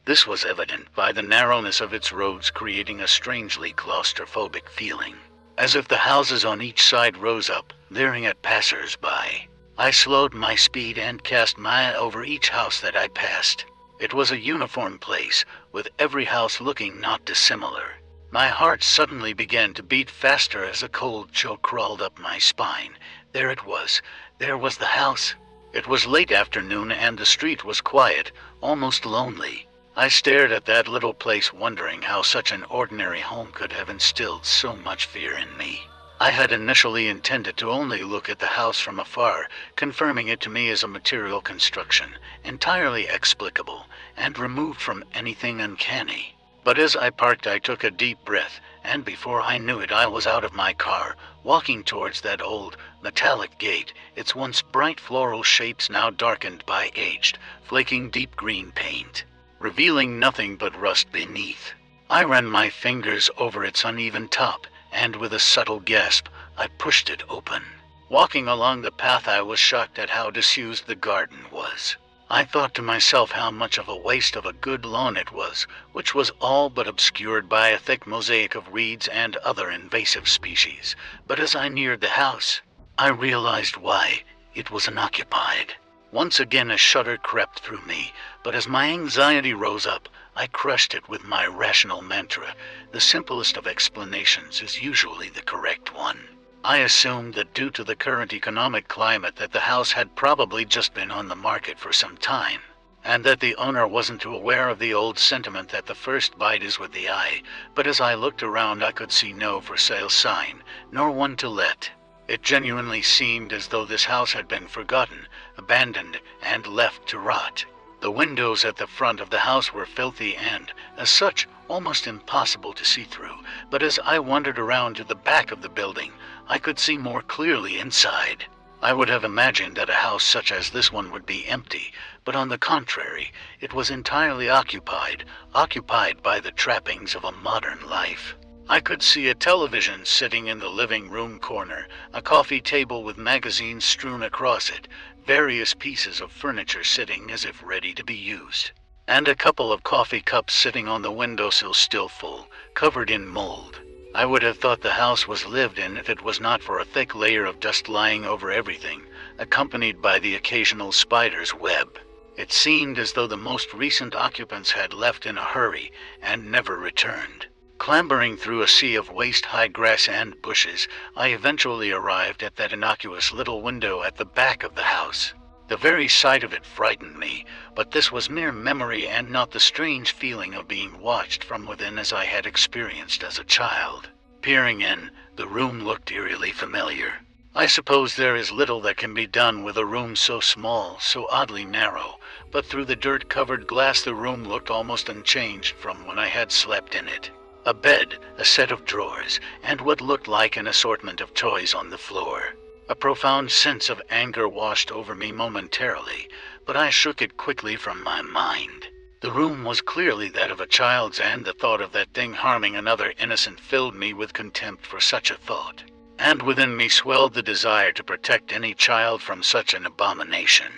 This was evident by the narrowness of its roads, creating a strangely claustrophobic feeling, as if the houses on each side rose up, leering at passers-by. I slowed my speed and cast my eye over each house that I passed. It was a uniform place, with every house looking not dissimilar. My heart suddenly began to beat faster as a cold chill crawled up my spine. There it was. There was the house. It was late afternoon and the street was quiet, almost lonely. I stared at that little place, wondering how such an ordinary home could have instilled so much fear in me. I had initially intended to only look at the house from afar, confirming it to me as a material construction, entirely explicable, and removed from anything uncanny. But as I parked, I took a deep breath, and before I knew it, I was out of my car, walking towards that old, metallic gate, its once bright floral shapes now darkened by aged, flaking deep green paint, revealing nothing but rust beneath. I ran my fingers over its uneven top, and with a subtle gasp, I pushed it open. Walking along the path, I was shocked at how disused the garden was. I thought to myself how much of a waste of a good lawn it was, which was all but obscured by a thick mosaic of reeds and other invasive species. But as I neared the house, I realized why. It was unoccupied. Once again a shudder crept through me, but as my anxiety rose up, I crushed it with my rational mantra. The simplest of explanations is usually the correct one. I assumed that due to the current economic climate that the house had probably just been on the market for some time, and that the owner wasn't too aware of the old sentiment that the first bite is with the eye. But as I looked around, I could see no for sale sign, nor one to let. It genuinely seemed as though this house had been forgotten, abandoned, and left to rot. The windows at the front of the house were filthy and, as such, almost impossible to see through, but as I wandered around to the back of the building, I could see more clearly inside. I would have imagined that a house such as this one would be empty, but on the contrary, it was entirely occupied by the trappings of a modern life. I could see a television sitting in the living room corner, a coffee table with magazines strewn across it, various pieces of furniture sitting as if ready to be used, and a couple of coffee cups sitting on the windowsill still full, covered in mold. I would have thought the house was lived in if it was not for a thick layer of dust lying over everything, accompanied by the occasional spider's web. It seemed as though the most recent occupants had left in a hurry and never returned. Clambering through a sea of waist-high grass and bushes, I eventually arrived at that innocuous little window at the back of the house. The very sight of it frightened me, but this was mere memory and not the strange feeling of being watched from within as I had experienced as a child. Peering in, the room looked eerily familiar. I suppose there is little that can be done with a room so small, so oddly narrow, but through the dirt-covered glass the room looked almost unchanged from when I had slept in it. A bed, a set of drawers, and what looked like an assortment of toys on the floor. A profound sense of anger washed over me momentarily, but I shook it quickly from my mind. The room was clearly that of a child's, and the thought of that thing harming another innocent filled me with contempt for such a thought. And within me swelled the desire to protect any child from such an abomination.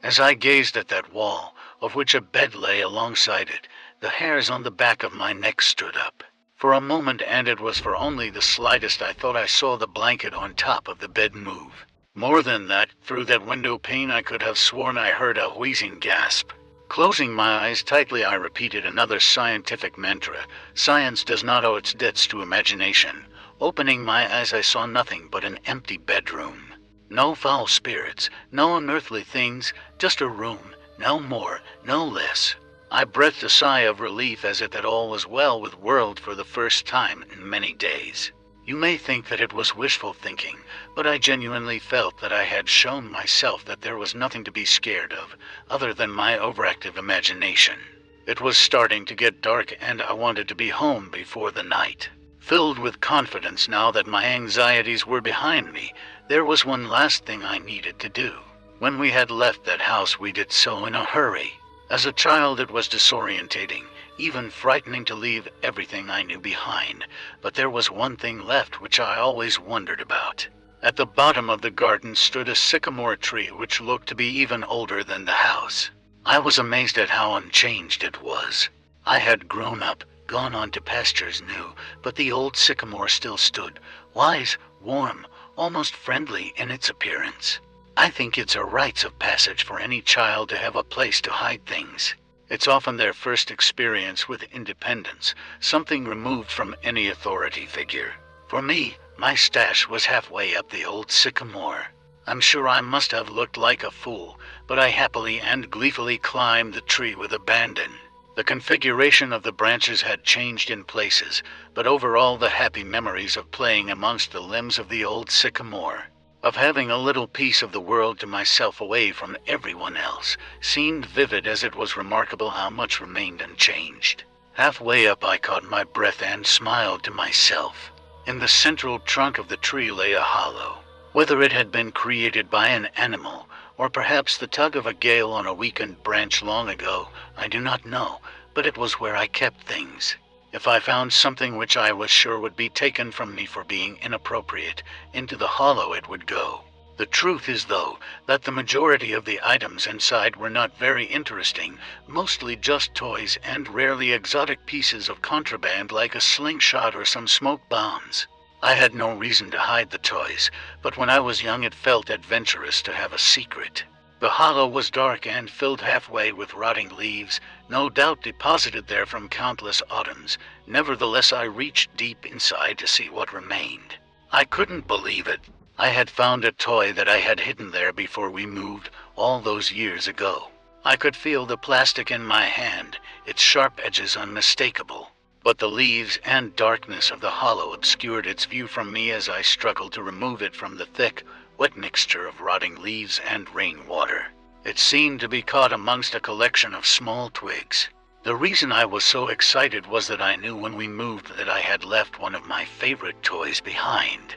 As I gazed at that wall, of which a bed lay alongside it, the hairs on the back of my neck stood up. For a moment, and it was for only the slightest, I thought I saw the blanket on top of the bed move. More than that, through that window pane I could have sworn I heard a wheezing gasp. Closing my eyes tightly, I repeated another scientific mantra. Science does not owe its debts to imagination. Opening my eyes, I saw nothing but an empty bedroom. No foul spirits, no unearthly things, just a room, no more, no less. I breathed a sigh of relief as if that all was well with world for the first time in many days. You may think that it was wishful thinking, but I genuinely felt that I had shown myself that there was nothing to be scared of, other than my overactive imagination. It was starting to get dark, and I wanted to be home before the night. Filled with confidence now that my anxieties were behind me, there was one last thing I needed to do. When we had left that house, we did so in a hurry. As a child, it was disorientating, even frightening to leave everything I knew behind, but there was one thing left which I always wondered about. At the bottom of the garden stood a sycamore tree which looked to be even older than the house. I was amazed at how unchanged it was. I had grown up, gone on to pastures new, but the old sycamore still stood, wise, warm, almost friendly in its appearance. I think it's a rites of passage for any child to have a place to hide things. It's often their first experience with independence, something removed from any authority figure. For me, my stash was halfway up the old sycamore. I'm sure I must have looked like a fool, but I happily and gleefully climbed the tree with abandon. The configuration of the branches had changed in places, but overall the happy memories of playing amongst the limbs of the old sycamore, of having a little piece of the world to myself away from everyone else, seemed vivid, as it was remarkable how much remained unchanged. Halfway up I caught my breath and smiled to myself. In the central trunk of the tree lay a hollow. Whether it had been created by an animal, or perhaps the tug of a gale on a weakened branch long ago, I do not know, but it was where I kept things. If I found something which I was sure would be taken from me for being inappropriate, into the hollow it would go. The truth is, though, that the majority of the items inside were not very interesting, mostly just toys and rarely exotic pieces of contraband like a slingshot or some smoke bombs. I had no reason to hide the toys, but when I was young it felt adventurous to have a secret. The hollow was dark and filled halfway with rotting leaves, no doubt deposited there from countless autumns. Nevertheless, I reached deep inside to see what remained. I couldn't believe it. I had found a toy that I had hidden there before we moved, all those years ago. I could feel the plastic in my hand, its sharp edges unmistakable. But the leaves and darkness of the hollow obscured its view from me as I struggled to remove it from the thick, wet mixture of rotting leaves and rainwater. It seemed to be caught amongst a collection of small twigs. The reason I was so excited was that I knew when we moved that I had left one of my favorite toys behind.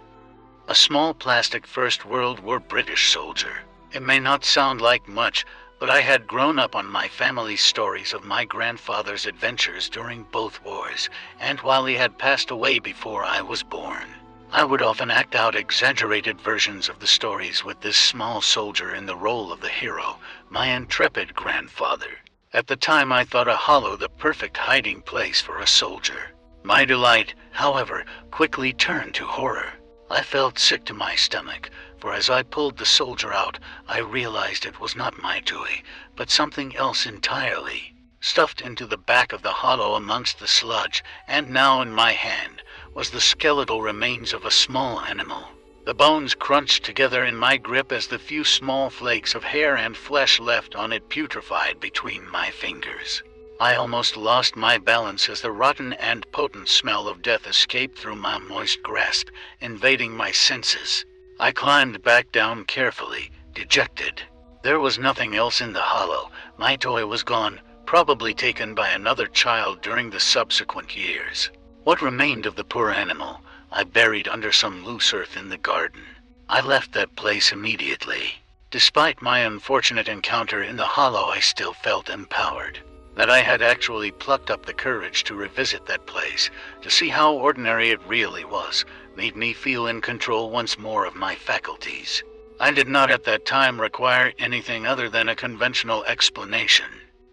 A small plastic First World War British soldier. It may not sound like much, but I had grown up on my family's stories of my grandfather's adventures during both wars, and while he had passed away before I was born, I would often act out exaggerated versions of the stories with this small soldier in the role of the hero, my intrepid grandfather. At the time I thought a hollow the perfect hiding place for a soldier. My delight, however, quickly turned to horror. I felt sick to my stomach, for as I pulled the soldier out, I realized it was not my toy, but something else entirely. Stuffed into the back of the hollow amongst the sludge, and now in my hand, was the skeletal remains of a small animal. The bones crunched together in my grip as the few small flakes of hair and flesh left on it putrefied between my fingers. I almost lost my balance as the rotten and potent smell of death escaped through my moist grasp, invading my senses. I climbed back down carefully, dejected. There was nothing else in the hollow. My toy was gone, probably taken by another child during the subsequent years. What remained of the poor animal, I buried under some loose earth in the garden. I left that place immediately. Despite my unfortunate encounter in the hollow, I still felt empowered. That I had actually plucked up the courage to revisit that place, to see how ordinary it really was, made me feel in control once more of my faculties. I did not at that time require anything other than a conventional explanation.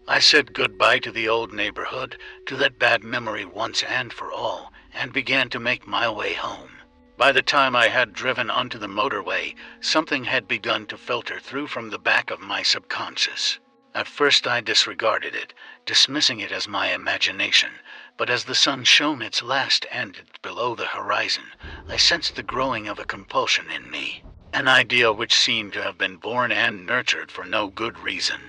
I said goodbye to the old neighborhood, to that bad memory once and for all, and began to make my way home. By the time I had driven onto the motorway, something had begun to filter through from the back of my subconscious. At first I disregarded it, dismissing it as my imagination, but as the sun shone its last end below the horizon, I sensed the growing of a compulsion in me, an idea which seemed to have been born and nurtured for no good reason.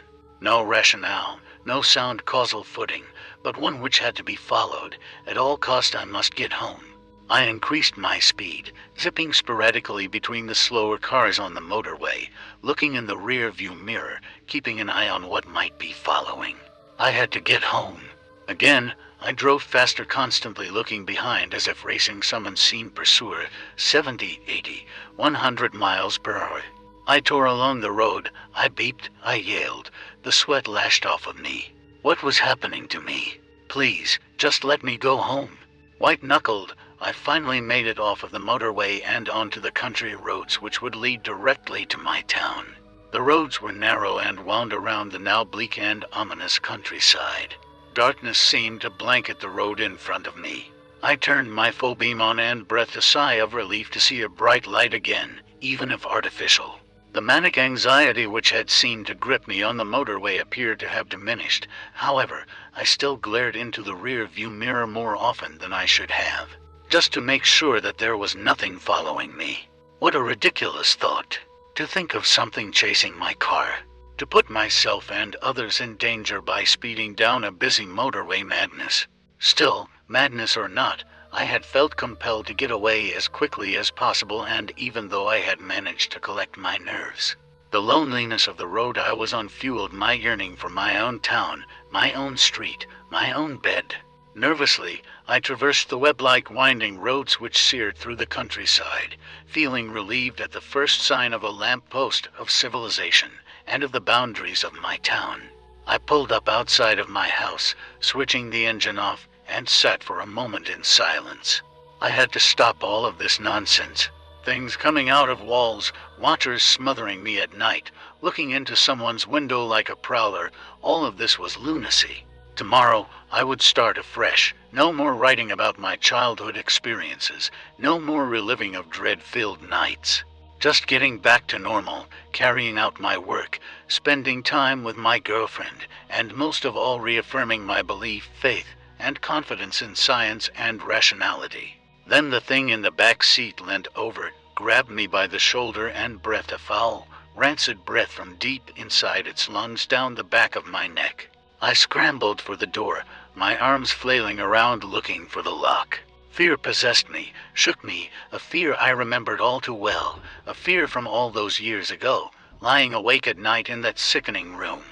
No rationale, no sound causal footing, but one which had to be followed. At all cost I must get home. I increased my speed, zipping sporadically between the slower cars on the motorway, looking in the rear-view mirror, keeping an eye on what might be following. I had to get home. Again, I drove faster, constantly looking behind as if racing some unseen pursuer, 70, 80, 100 miles per hour. I tore along the road, I beeped, I yelled. The sweat lashed off of me. What was happening to me? Please, just let me go home. White-knuckled, I finally made it off of the motorway and onto the country roads which would lead directly to my town. The roads were narrow and wound around the now bleak and ominous countryside. Darkness seemed to blanket the road in front of me. I turned my full beam on and breathed a sigh of relief to see a bright light again, even if artificial. The manic anxiety which had seemed to grip me on the motorway appeared to have diminished. However, I still glared into the rear-view mirror more often than I should have, just to make sure that there was nothing following me. What a ridiculous thought, to think of something chasing my car, to put myself and others in danger by speeding down a busy motorway. Madness. Still, madness or not, I had felt compelled to get away as quickly as possible, and even though I had managed to collect my nerves, the loneliness of the road I was on fueled my yearning for my own town, my own street, my own bed. Nervously, I traversed the web-like winding roads which seared through the countryside, feeling relieved at the first sign of a lamp-post of civilization and of the boundaries of my town. I pulled up outside of my house, switching the engine off, and sat for a moment in silence. I had to stop all of this nonsense. Things coming out of walls, watchers smothering me at night, looking into someone's window like a prowler, all of this was lunacy. Tomorrow, I would start afresh. No more writing about my childhood experiences. No more reliving of dread-filled nights. Just getting back to normal, carrying out my work, spending time with my girlfriend, and most of all reaffirming my belief, faith, and confidence in science and rationality. Then the thing in the back seat leant over, grabbed me by the shoulder, and breathed a foul, rancid breath from deep inside its lungs down the back of my neck. I scrambled for the door, my arms flailing around looking for the lock. Fear possessed me, shook me, a fear I remembered all too well, a fear from all those years ago, lying awake at night in that sickening room.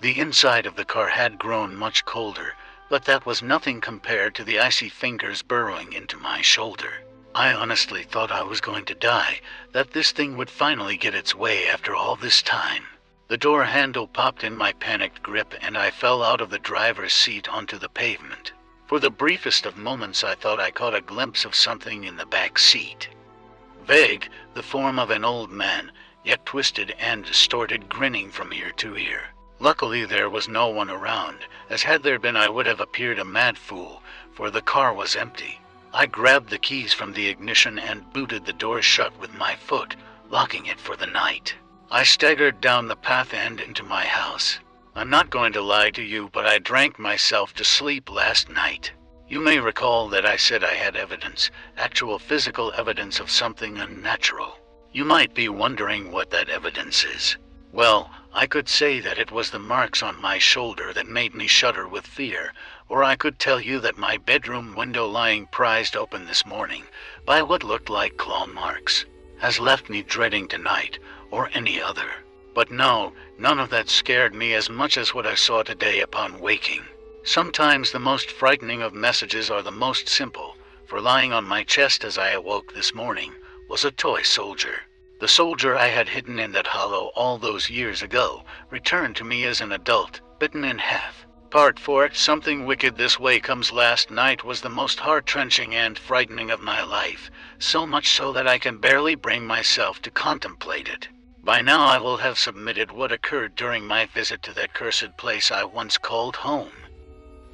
The inside of the car had grown much colder, but that was nothing compared to the icy fingers burrowing into my shoulder. I honestly thought I was going to die, that this thing would finally get its way after all this time. The door handle popped in my panicked grip, and I fell out of the driver's seat onto the pavement. For the briefest of moments I thought I caught a glimpse of something in the back seat. Vague, the form of an old man, yet twisted and distorted, grinning from ear to ear. Luckily there was no one around, as had there been I would have appeared a mad fool, for the car was empty. I grabbed the keys from the ignition and booted the door shut with my foot, locking it for the night. I staggered down the path and into my house. I'm not going to lie to you, but I drank myself to sleep last night. You may recall that I said I had evidence, actual physical evidence of something unnatural. You might be wondering what that evidence is. Well, I could say that it was the marks on my shoulder that made me shudder with fear, or I could tell you that my bedroom window lying prized open this morning, by what looked like claw marks, has left me dreading tonight, or any other. But no, none of that scared me as much as what I saw today upon waking. Sometimes the most frightening of messages are the most simple, for lying on my chest as I awoke this morning was a toy soldier. The soldier I had hidden in that hollow all those years ago returned to me as an adult, bitten in half. Part 4, Something Wicked This Way Comes last night was the most heart-wrenching and frightening of my life, so much so that I can barely bring myself to contemplate it. By now I will have submitted what occurred during my visit to that cursed place I once called home.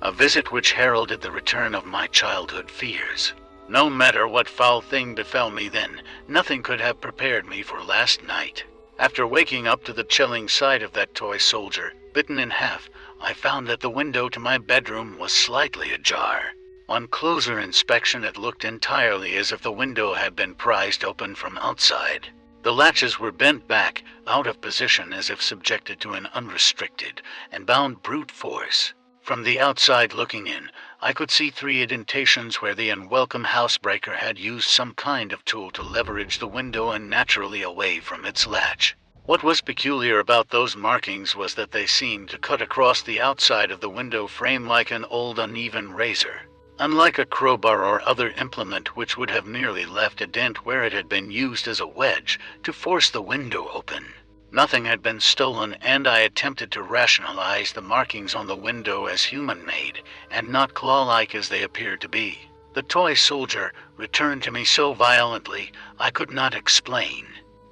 A visit which heralded the return of my childhood fears. No matter what foul thing befell me then, nothing could have prepared me for last night. After waking up to the chilling sight of that toy soldier, bitten in half, I found that the window to my bedroom was slightly ajar. On closer inspection it looked entirely as if the window had been prized open from outside. The latches were bent back, out of position as if subjected to an unrestricted and bound brute force. From the outside looking in, I could see 3 indentations where the unwelcome housebreaker had used some kind of tool to leverage the window unnaturally away from its latch. What was peculiar about those markings was that they seemed to cut across the outside of the window frame like an old uneven razor. Unlike a crowbar or other implement which would have merely left a dent where it had been used as a wedge to force the window open. Nothing had been stolen, and I attempted to rationalize the markings on the window as human-made, and not claw-like as they appeared to be. The toy soldier returned to me so violently I could not explain.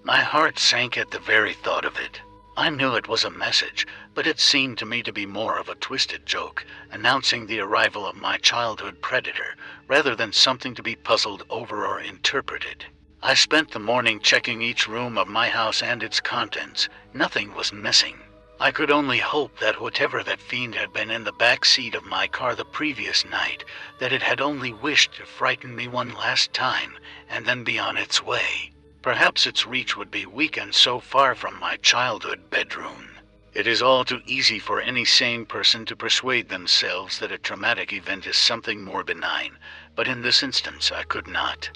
My heart sank at the very thought of it. I knew it was a message, but it seemed to me to be more of a twisted joke, announcing the arrival of my childhood predator, rather than something to be puzzled over or interpreted. I spent the morning checking each room of my house and its contents. Nothing was missing. I could only hope that whatever that fiend had been in the back seat of my car the previous night, that it had only wished to frighten me one last time, and then be on its way. Perhaps its reach would be weakened so far from my childhood bedroom. It is all too easy for any sane person to persuade themselves that a traumatic event is something more benign, but in this instance I could not.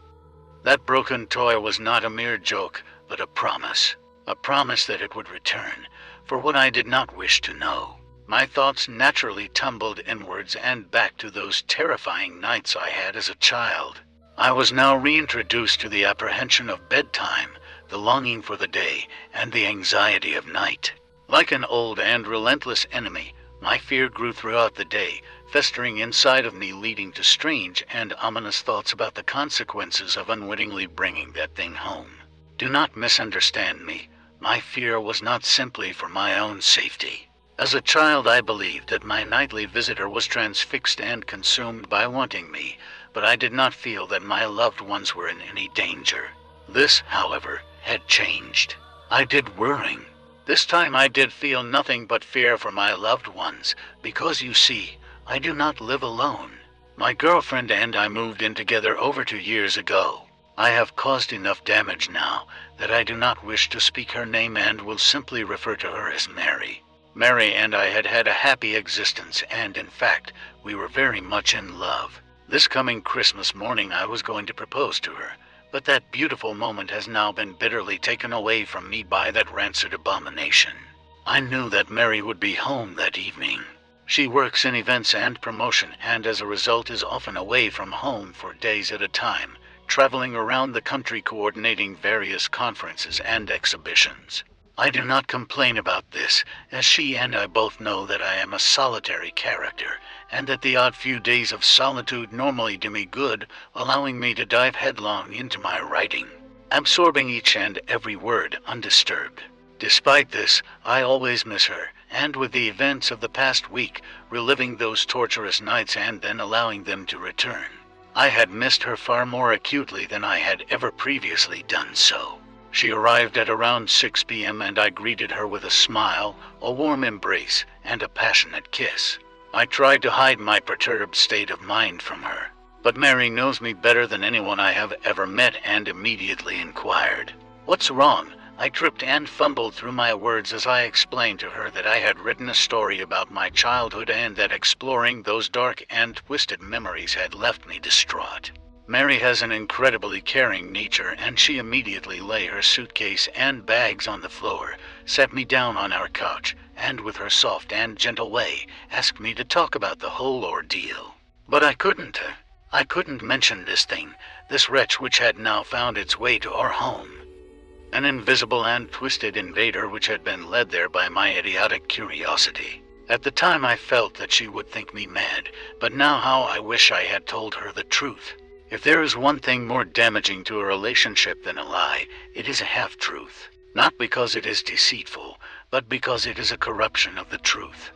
That broken toy was not a mere joke, but a promise that it would return, for what I did not wish to know. My thoughts naturally tumbled inwards and back to those terrifying nights I had as a child. I was now reintroduced to the apprehension of bedtime, the longing for the day, and the anxiety of night. Like an old and relentless enemy, my fear grew throughout the day, festering inside of me, leading to strange and ominous thoughts about the consequences of unwittingly bringing that thing home. Do not misunderstand me. My fear was not simply for my own safety. As a child, I believed that my nightly visitor was transfixed and consumed by wanting me, but I did not feel that my loved ones were in any danger. This, however, had changed. I did worrying. This time I did feel nothing but fear for my loved ones, because you see, I do not live alone. My girlfriend and I moved in together over 2 years ago. I have caused enough damage now that I do not wish to speak her name and will simply refer to her as Mary. Mary and I had had a happy existence, and in fact, we were very much in love. This coming Christmas morning I was going to propose to her, but that beautiful moment has now been bitterly taken away from me by that rancid abomination. I knew that Mary would be home that evening. She works in events and promotion, and as a result is often away from home for days at a time, traveling around the country coordinating various conferences and exhibitions. I do not complain about this, as she and I both know that I am a solitary character, and that the odd few days of solitude normally do me good, allowing me to dive headlong into my writing, absorbing each and every word undisturbed. Despite this, I always miss her, and with the events of the past week, reliving those torturous nights and then allowing them to return, I had missed her far more acutely than I had ever previously done so. She arrived at around 6 p.m. and I greeted her with a smile, a warm embrace, and a passionate kiss. I tried to hide my perturbed state of mind from her, but Mary knows me better than anyone I have ever met and immediately inquired, "What's wrong?" I tripped and fumbled through my words as I explained to her that I had written a story about my childhood and that exploring those dark and twisted memories had left me distraught. Mary has an incredibly caring nature, and she immediately lay her suitcase and bags on the floor, set me down on our couch, and with her soft and gentle way, asked me to talk about the whole ordeal. But I couldn't mention this thing, this wretch which had now found its way to our home. An invisible and twisted invader which had been led there by my idiotic curiosity. At the time I felt that she would think me mad, but now how I wish I had told her the truth. If there is one thing more damaging to a relationship than a lie, it is a half-truth. Not because it is deceitful, but because it is a corruption of the truth,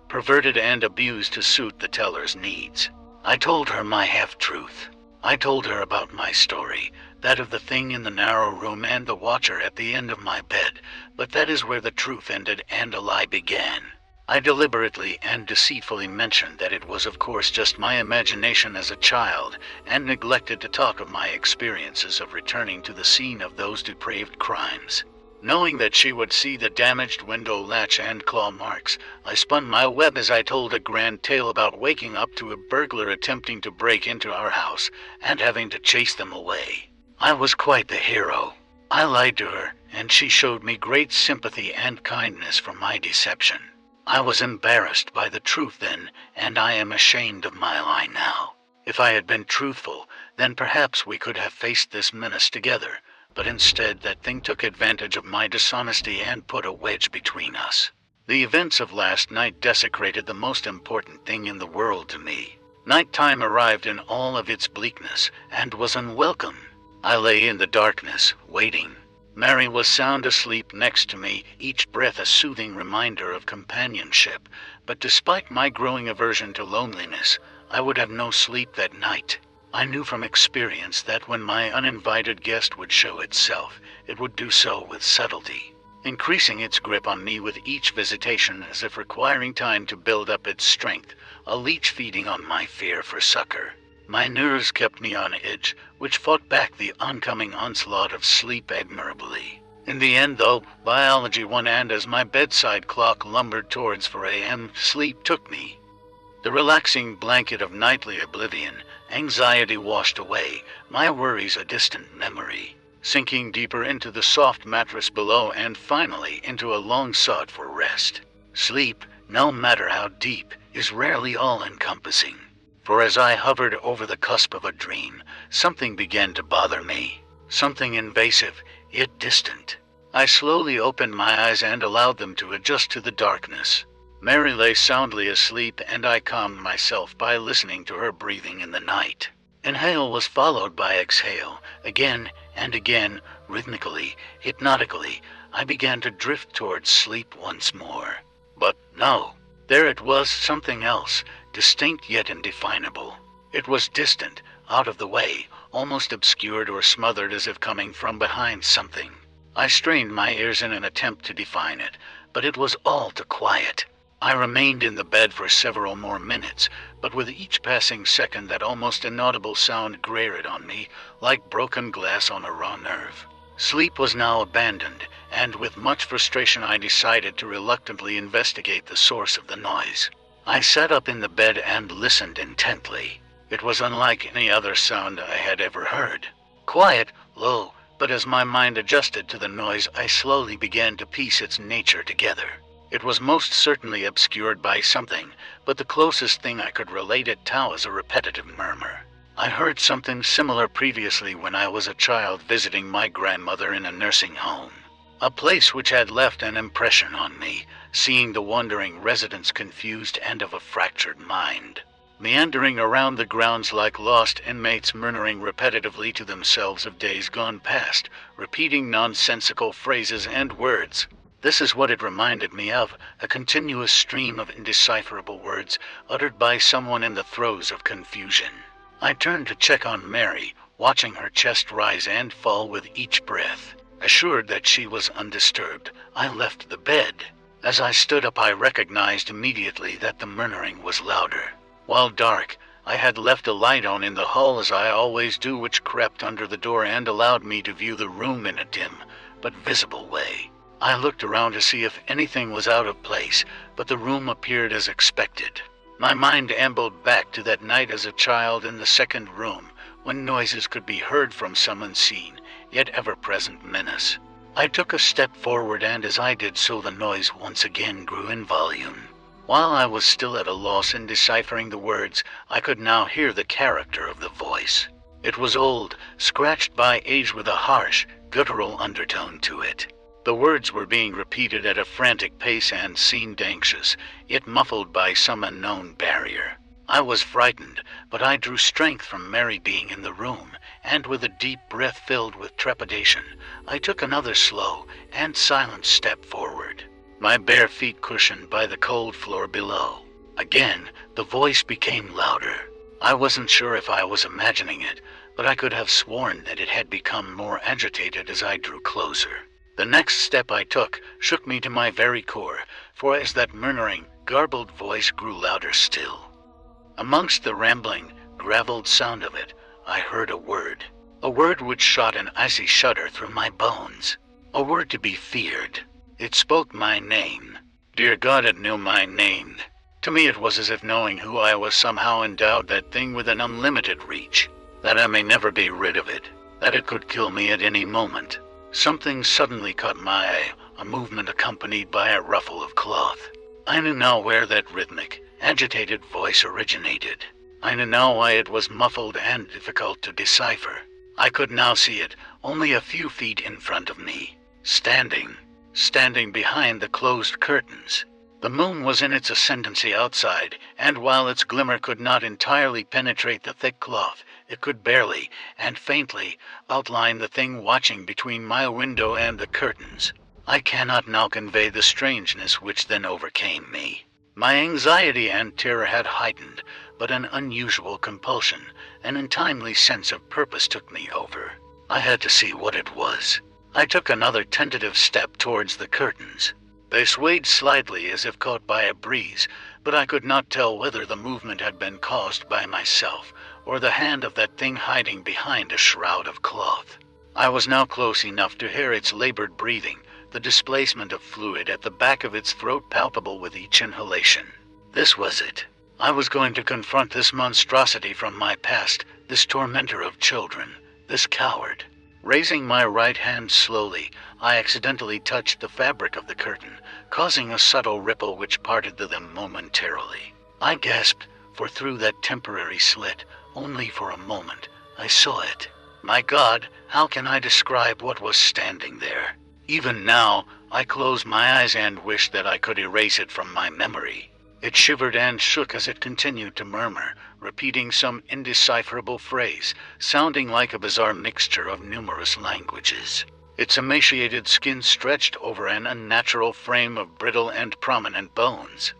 perverted and abused to suit the teller's needs. I told her my half-truth. I told her about my story, that of the thing in the narrow room and the watcher at the end of my bed, but that is where the truth ended and a lie began. I deliberately and deceitfully mentioned that it was of course just my imagination as a child, and neglected to talk of my experiences of returning to the scene of those depraved crimes. Knowing that she would see the damaged window latch and claw marks, I spun my web as I told a grand tale about waking up to a burglar attempting to break into our house and having to chase them away. I was quite the hero. I lied to her, and she showed me great sympathy and kindness for my deception. I was embarrassed by the truth then, and I am ashamed of my lie now. If I had been truthful, then perhaps we could have faced this menace together, but instead that thing took advantage of my dishonesty and put a wedge between us. The events of last night desecrated the most important thing in the world to me. Nighttime arrived in all of its bleakness, and was unwelcome. I lay in the darkness, waiting. Mary was sound asleep next to me, each breath a soothing reminder of companionship, but despite my growing aversion to loneliness, I would have no sleep that night. I knew from experience that when my uninvited guest would show itself, it would do so with subtlety, increasing its grip on me with each visitation as if requiring time to build up its strength, a leech feeding on my fear for succor. My nerves kept me on edge, which fought back the oncoming onslaught of sleep admirably. In the end, though, biology won, and as my bedside clock lumbered towards 4 a.m., sleep took me. The relaxing blanket of nightly oblivion, anxiety washed away, my worries a distant memory, sinking deeper into the soft mattress below and finally into a long sought-for rest. Sleep, no matter how deep, is rarely all-encompassing. For as I hovered over the cusp of a dream, something began to bother me. Something invasive, yet distant. I slowly opened my eyes and allowed them to adjust to the darkness. Mary lay soundly asleep, and I calmed myself by listening to her breathing in the night. Inhale was followed by exhale. Again and again, rhythmically, hypnotically, I began to drift towards sleep once more. But no, there it was, something else, distinct yet indefinable. It was distant, out of the way, almost obscured or smothered as if coming from behind something. I strained my ears in an attempt to define it, but it was all too quiet. I remained in the bed for several more minutes, but with each passing second that almost inaudible sound grated on me like broken glass on a raw nerve. Sleep was now abandoned, and with much frustration I decided to reluctantly investigate the source of the noise. I sat up in the bed and listened intently. It was unlike any other sound I had ever heard. Quiet, low, but as my mind adjusted to the noise, I slowly began to piece its nature together. It was most certainly obscured by something, but the closest thing I could relate it to was a repetitive murmur. I heard something similar previously when I was a child visiting my grandmother in a nursing home. A place which had left an impression on me, seeing the wandering residents confused and of a fractured mind. Meandering around the grounds like lost inmates, murmuring repetitively to themselves of days gone past, repeating nonsensical phrases and words. This is what it reminded me of, a continuous stream of indecipherable words uttered by someone in the throes of confusion. I turned to check on Mary, watching her chest rise and fall with each breath. Assured that she was undisturbed, I left the bed. As I stood up, I recognized immediately that the murmuring was louder. While dark, I had left a light on in the hall as I always do, which crept under the door and allowed me to view the room in a dim but visible way. I looked around to see if anything was out of place, but the room appeared as expected. My mind ambled back to that night as a child in the second room, when noises could be heard from some unseen, yet ever-present menace. I took a step forward, and as I did so the noise once again grew in volume. While I was still at a loss in deciphering the words, I could now hear the character of the voice. It was old, scratched by age, with a harsh, guttural undertone to it. The words were being repeated at a frantic pace and seemed anxious, yet muffled by some unknown barrier. I was frightened, but I drew strength from Mary being in the room, and with a deep breath filled with trepidation, I took another slow and silent step forward, my bare feet cushioned by the cold floor below. Again, the voice became louder. I wasn't sure if I was imagining it, but I could have sworn that it had become more agitated as I drew closer. The next step I took shook me to my very core, for as that murmuring, garbled voice grew louder still, amongst the rambling, gravelled sound of it, I heard a word which shot an icy shudder through my bones, a word to be feared. It spoke my name. Dear God, it knew my name. To me it was as if knowing who I was somehow endowed that thing with an unlimited reach, that I may never be rid of it, that it could kill me at any moment. Something suddenly caught my eye, a movement accompanied by a ruffle of cloth. I knew now where that rhythmic, agitated voice originated. I knew now why it was muffled and difficult to decipher. I could now see it, only a few feet in front of me, standing behind the closed curtains. The moon was in its ascendancy outside, and while its glimmer could not entirely penetrate the thick cloth, it could barely, and faintly, outline the thing watching between my window and the curtains. I cannot now convey the strangeness which then overcame me. My anxiety and terror had heightened, but an unusual compulsion, an untimely sense of purpose took me over. I had to see what it was. I took another tentative step towards the curtains. They swayed slightly as if caught by a breeze, but I could not tell whether the movement had been caused by myself, or the hand of that thing hiding behind a shroud of cloth. I was now close enough to hear its labored breathing, the displacement of fluid at the back of its throat palpable with each inhalation. This was it. I was going to confront this monstrosity from my past, this tormentor of children, this coward. Raising my right hand slowly, I accidentally touched the fabric of the curtain, causing a subtle ripple which parted them momentarily. I gasped, for through that temporary slit, only for a moment, I saw it. My God, how can I describe what was standing there? Even now, I close my eyes and wish that I could erase it from my memory. It shivered and shook as it continued to murmur, repeating some indecipherable phrase, sounding like a bizarre mixture of numerous languages. Its emaciated skin stretched over an unnatural frame of brittle and prominent bones.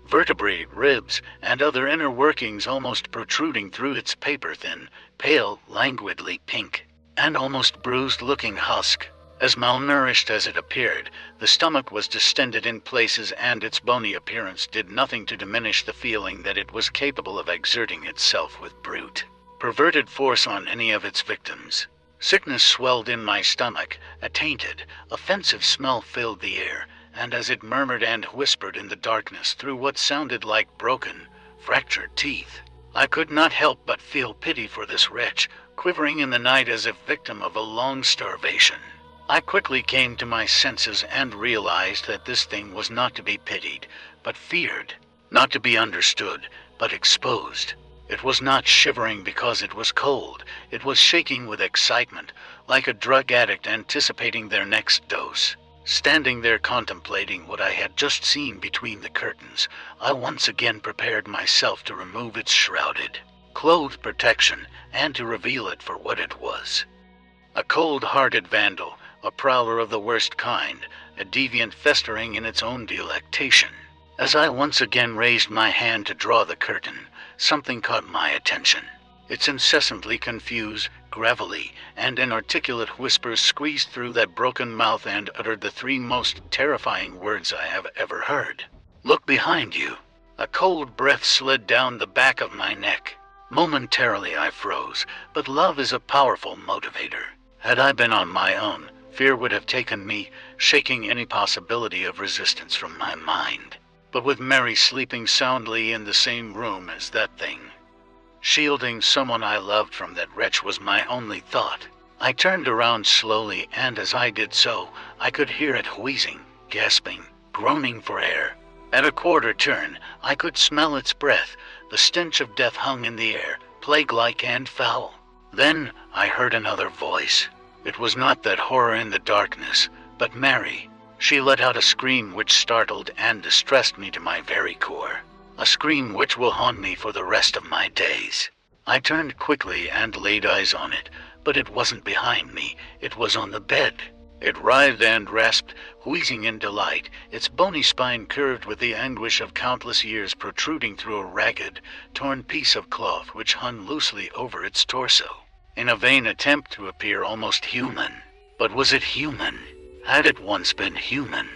Vertebrae, ribs, and other inner workings almost protruding through its paper-thin, pale, languidly pink, and almost bruised-looking husk. As malnourished as it appeared, the stomach was distended in places, and its bony appearance did nothing to diminish the feeling that it was capable of exerting itself with brute, perverted force on any of its victims. Sickness swelled in my stomach, a tainted, offensive smell filled the air, and as it murmured and whispered in the darkness through what sounded like broken, fractured teeth, I could not help but feel pity for this wretch, quivering in the night as if victim of a long starvation. I quickly came to my senses and realized that this thing was not to be pitied, but feared. Not to be understood, but exposed. It was not shivering because it was cold. It was shaking with excitement, like a drug addict anticipating their next dose. Standing there contemplating what I had just seen between the curtains, I once again prepared myself to remove its shrouded, clothed protection and to reveal it for what it was. A cold-hearted vandal, a prowler of the worst kind, a deviant festering in its own delectation. As I once again raised my hand to draw the curtain, something caught my attention. Its incessantly confused, gravelly, and inarticulate whispers squeezed through that broken mouth and uttered the three most terrifying words I have ever heard. "Look behind you." A cold breath slid down the back of my neck. Momentarily I froze, but love is a powerful motivator. Had I been on my own, fear would have taken me, shaking any possibility of resistance from my mind. But with Mary sleeping soundly in the same room as that thing, shielding someone I loved from that wretch was my only thought. I turned around slowly, and as I did so, I could hear it wheezing, gasping, groaning for air. At a quarter turn, I could smell its breath. The stench of death hung in the air, plague-like and foul. Then I heard another voice. It was not that horror in the darkness, but Mary. She let out a scream which startled and distressed me to my very core. A scream which will haunt me for the rest of my days. I turned quickly and laid eyes on it, but it wasn't behind me. It was on the bed. It writhed and rasped, wheezing in delight, its bony spine curved with the anguish of countless years protruding through a ragged, torn piece of cloth which hung loosely over its torso, in a vain attempt to appear almost human. But was it human? Had it once been human?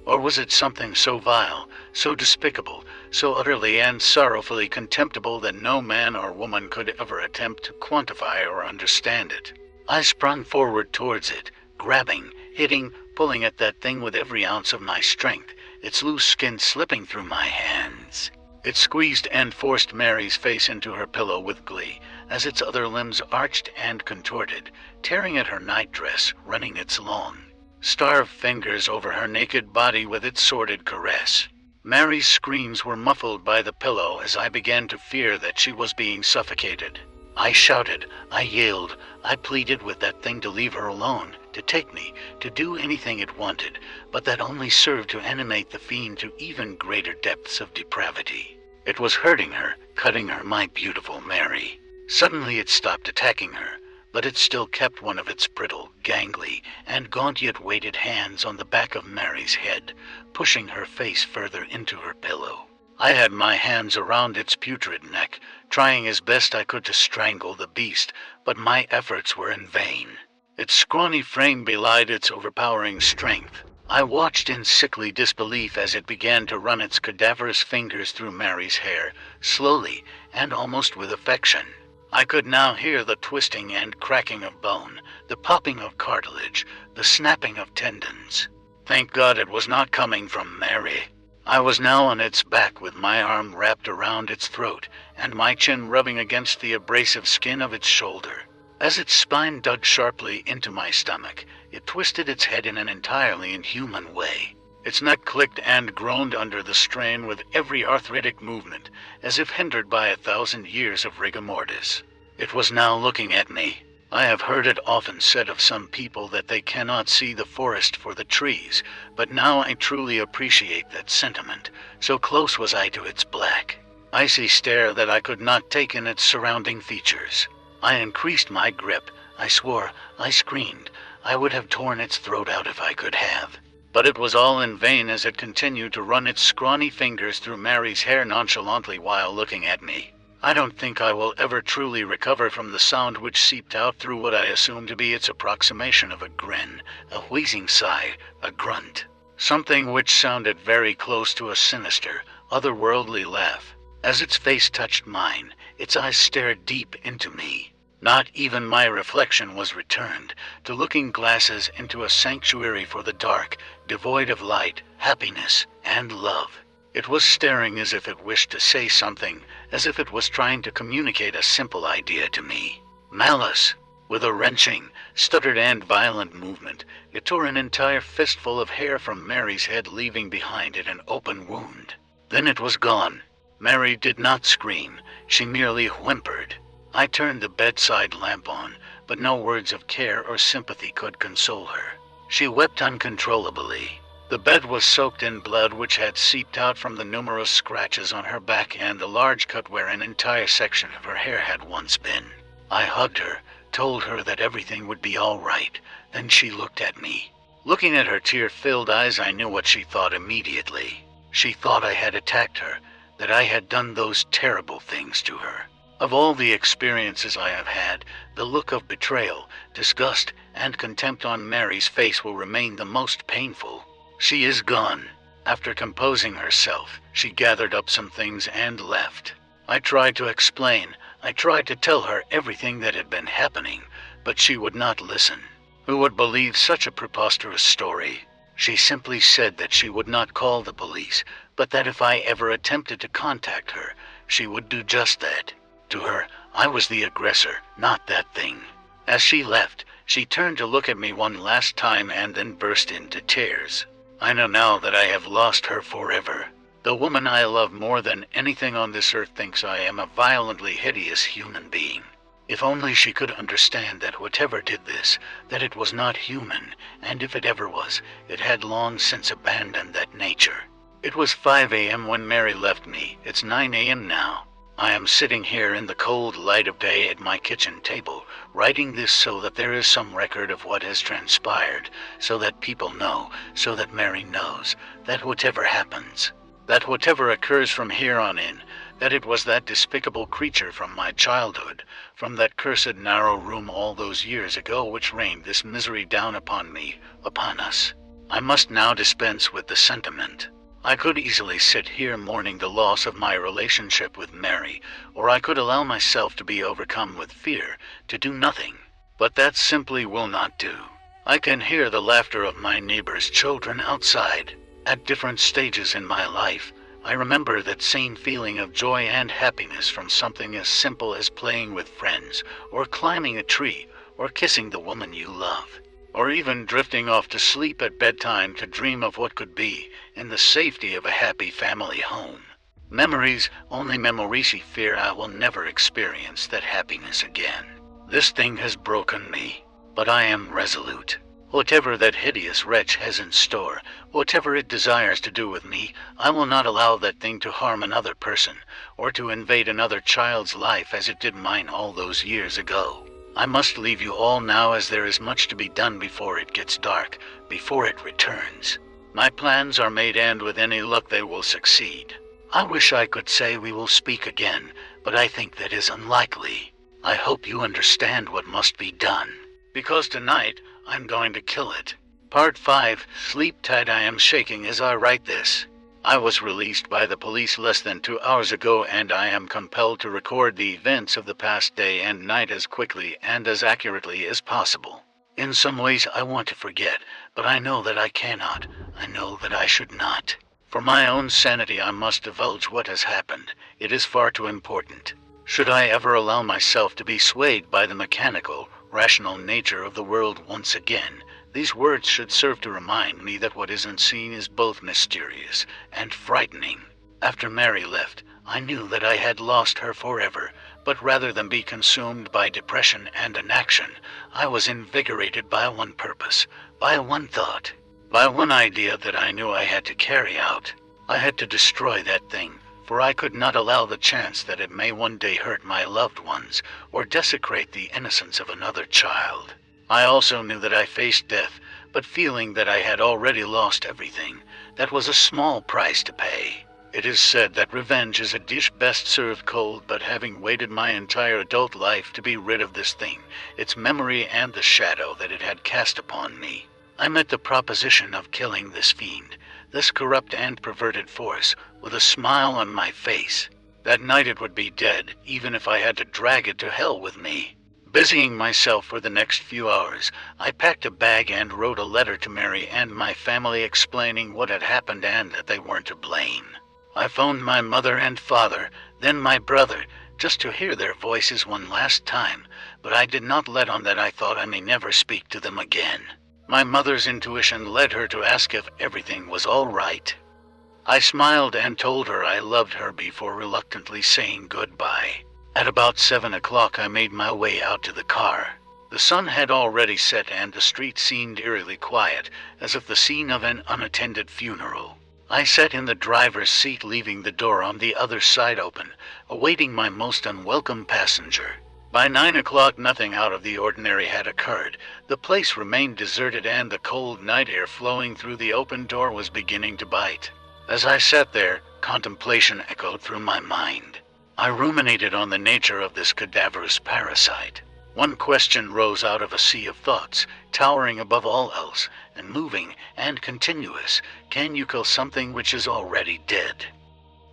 Or was it something so vile, so despicable, so utterly and sorrowfully contemptible that no man or woman could ever attempt to quantify or understand it? I sprung forward towards it, grabbing, hitting, pulling at that thing with every ounce of my strength, its loose skin slipping through my hands. It squeezed and forced Mary's face into her pillow with glee, as its other limbs arched and contorted, tearing at her nightdress, running its long, starved fingers over her naked body with its sordid caress. Mary's screams were muffled by the pillow as I began to fear that she was being suffocated. I shouted, I yelled, I pleaded with that thing to leave her alone, to take me, to do anything it wanted, but that only served to animate the fiend to even greater depths of depravity. It was hurting her, cutting her, my beautiful Mary. Suddenly it stopped attacking her, but it still kept one of its brittle, gangly, and gaunt yet weighted hands on the back of Mary's head, pushing her face further into her pillow. I had my hands around its putrid neck, trying as best I could to strangle the beast, but my efforts were in vain. Its scrawny frame belied its overpowering strength. I watched in sickly disbelief as it began to run its cadaverous fingers through Mary's hair, slowly and almost with affection. I could now hear the twisting and cracking of bone, the popping of cartilage, the snapping of tendons. Thank God it was not coming from Mary. I was now on its back with my arm wrapped around its throat and my chin rubbing against the abrasive skin of its shoulder. As its spine dug sharply into my stomach, it twisted its head in an entirely inhuman way. Its neck clicked and groaned under the strain with every arthritic movement, as if hindered by 1,000 years of rigor mortis. It was now looking at me. I have heard it often said of some people that they cannot see the forest for the trees, but now I truly appreciate that sentiment, so close was I to its black, icy stare that I could not take in its surrounding features. I increased my grip. I swore. I screamed. I would have torn its throat out if I could have. But it was all in vain as it continued to run its scrawny fingers through Mary's hair nonchalantly while looking at me. I don't think I will ever truly recover from the sound which seeped out through what I assume to be its approximation of a grin, a wheezing sigh, a grunt. Something which sounded very close to a sinister, otherworldly laugh. As its face touched mine, its eyes stared deep into me. Not even my reflection was returned, to looking glasses into a sanctuary for the dark, devoid of light, happiness, and love. It was staring as if it wished to say something, as if it was trying to communicate a simple idea to me. Malice. With a wrenching, stuttered and violent movement, it tore an entire fistful of hair from Mary's head, leaving behind it an open wound. Then it was gone. Mary did not scream. She merely whimpered. I turned the bedside lamp on, but no words of care or sympathy could console her. She wept uncontrollably. The bed was soaked in blood which had seeped out from the numerous scratches on her back and the large cut where an entire section of her hair had once been. I hugged her, told her that everything would be all right. Then she looked at me. Looking at her tear-filled eyes, I knew what she thought immediately. She thought I had attacked her, that I had done those terrible things to her. Of all the experiences I have had, the look of betrayal, disgust, and contempt on Mary's face will remain the most painful. She is gone. After composing herself, she gathered up some things and left. I tried to explain. I tried to tell her everything that had been happening, but she would not listen. Who would believe such a preposterous story? She simply said that she would not call the police, but that if I ever attempted to contact her, she would do just that. To her, I was the aggressor, not that thing. As she left, she turned to look at me one last time and then burst into tears. I know now that I have lost her forever. The woman I love more than anything on this earth thinks I am a violently hideous human being. If only she could understand that whatever did this, that it was not human, and if it ever was, it had long since abandoned that nature. It was 5 a.m. when Mary left me. It's 9 a.m. now. I am sitting here in the cold light of day at my kitchen table, writing this so that there is some record of what has transpired, so that people know, so that Mary knows, that whatever happens, that whatever occurs from here on in, that it was that despicable creature from my childhood, from that cursed narrow room all those years ago which rained this misery down upon me, upon us. I must now dispense with the sentiment. I could easily sit here mourning the loss of my relationship with Mary, or I could allow myself to be overcome with fear, to do nothing. But that simply will not do. I can hear the laughter of my neighbor's children outside. At different stages in my life, I remember that same feeling of joy and happiness from something as simple as playing with friends, or climbing a tree, or kissing the woman you love, or even drifting off to sleep at bedtime to dream of what could be in the safety of a happy family home. Memories, only memories fear I will never experience that happiness again. This thing has broken me, but I am resolute. Whatever that hideous wretch has in store, whatever it desires to do with me, I will not allow that thing to harm another person, or to invade another child's life as it did mine all those years ago. I must leave you all now, as there is much to be done before it gets dark, before it returns. My plans are made, and with any luck they will succeed. I wish I could say we will speak again, but I think that is unlikely. I hope you understand what must be done, because tonight I'm going to kill it. Part 5. Sleep tight. I am shaking as I write this. I was released by the police less than 2 hours ago, and I am compelled to record the events of the past day and night as quickly and as accurately as possible. In some ways I want to forget, but I know that I cannot. I know that I should not. For my own sanity I must divulge what has happened. It is far too important. Should I ever allow myself to be swayed by the mechanical, rational nature of the world once again, these words should serve to remind me that what is unseen is both mysterious and frightening. After Mary left, I knew that I had lost her forever, but rather than be consumed by depression and inaction, I was invigorated by one purpose, by one thought, by one idea that I knew I had to carry out. I had to destroy that thing, for I could not allow the chance that it may one day hurt my loved ones or desecrate the innocence of another child. I also knew that I faced death, but feeling that I had already lost everything, that was a small price to pay. It is said that revenge is a dish best served cold, but having waited my entire adult life to be rid of this thing, its memory and the shadow that it had cast upon me, I met the proposition of killing this fiend, this corrupt and perverted force, with a smile on my face. That night it would be dead, even if I had to drag it to hell with me. Busying myself for the next few hours, I packed a bag and wrote a letter to Mary and my family explaining what had happened and that they weren't to blame. I phoned my mother and father, then my brother, just to hear their voices one last time, but I did not let on that I thought I may never speak to them again. My mother's intuition led her to ask if everything was all right. I smiled and told her I loved her before reluctantly saying goodbye. At about 7 o'clock I made my way out to the car. The sun had already set and the street seemed eerily quiet, as if the scene of an unattended funeral. I sat in the driver's seat, leaving the door on the other side open, awaiting my most unwelcome passenger. By 9 o'clock nothing out of the ordinary had occurred. The place remained deserted and the cold night air flowing through the open door was beginning to bite. As I sat there, contemplation echoed through my mind. I ruminated on the nature of this cadaverous parasite. One question rose out of a sea of thoughts, towering above all else, and moving and continuous. Can you kill something which is already dead?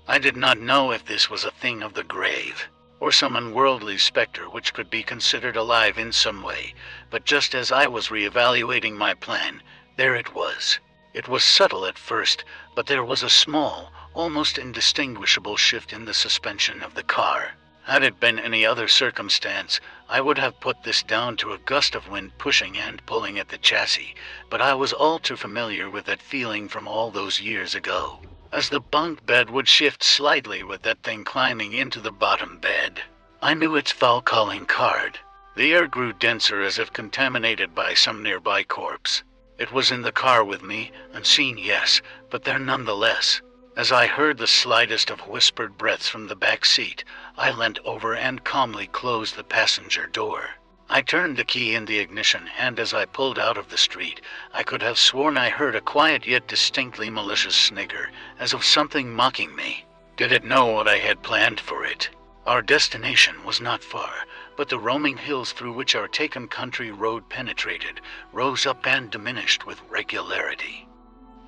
I did not know if this was a thing of the grave, or some unworldly specter which could be considered alive in some way, but just as I was reevaluating my plan, there it was. It was subtle at first, but there was a small, almost indistinguishable shift in the suspension of the car. Had it been any other circumstance, I would have put this down to a gust of wind pushing and pulling at the chassis, but I was all too familiar with that feeling from all those years ago, as the bunk bed would shift slightly with that thing climbing into the bottom bed. I knew its foul-calling card. The air grew denser as if contaminated by some nearby corpse. It was in the car with me, unseen, yes, but there nonetheless. As I heard the slightest of whispered breaths from the back seat, I leant over and calmly closed the passenger door. I turned the key in the ignition, and as I pulled out of the street, I could have sworn I heard a quiet yet distinctly malicious snigger, as of something mocking me. Did it know what I had planned for it? Our destination was not far, but the roaming hills through which our taken country road penetrated rose up and diminished with regularity.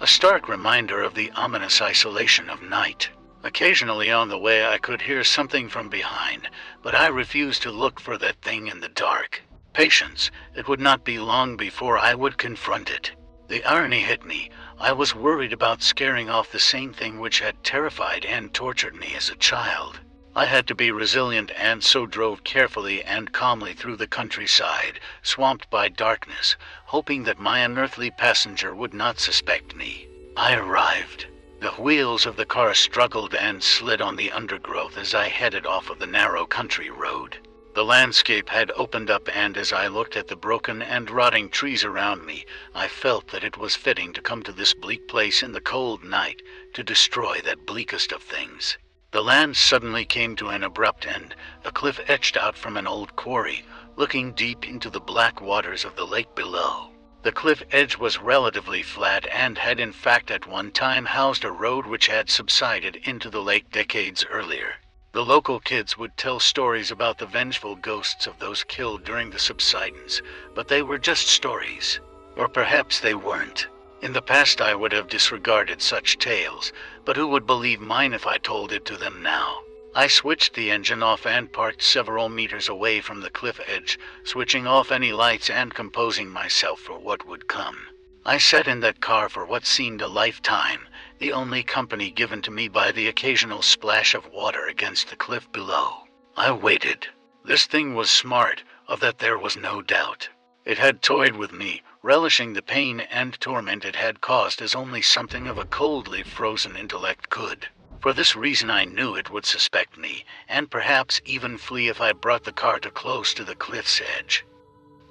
A stark reminder of the ominous isolation of night. Occasionally on the way I could hear something from behind, but I refused to look for that thing in the dark. Patience, it would not be long before I would confront it. The irony hit me. I was worried about scaring off the same thing which had terrified and tortured me as a child. I had to be resilient and so drove carefully and calmly through the countryside, swamped by darkness, hoping that my unearthly passenger would not suspect me. I arrived. The wheels of the car struggled and slid on the undergrowth as I headed off of the narrow country road. The landscape had opened up, and as I looked at the broken and rotting trees around me, I felt that it was fitting to come to this bleak place in the cold night to destroy that bleakest of things. The land suddenly came to an abrupt end, a cliff etched out from an old quarry, looking deep into the black waters of the lake below. The cliff edge was relatively flat and had in fact at one time housed a road which had subsided into the lake decades earlier. The local kids would tell stories about the vengeful ghosts of those killed during the subsidence, but they were just stories. Or perhaps they weren't. In the past I would have disregarded such tales, but who would believe mine if I told it to them now? I switched the engine off and parked several meters away from the cliff edge, switching off any lights and composing myself for what would come. I sat in that car for what seemed a lifetime, the only company given to me by the occasional splash of water against the cliff below. I waited. This thing was smart, of that there was no doubt. It had toyed with me, relishing the pain and torment it had caused as only something of a coldly frozen intellect could. For this reason I knew it would suspect me, and perhaps even flee if I brought the car too close to the cliff's edge.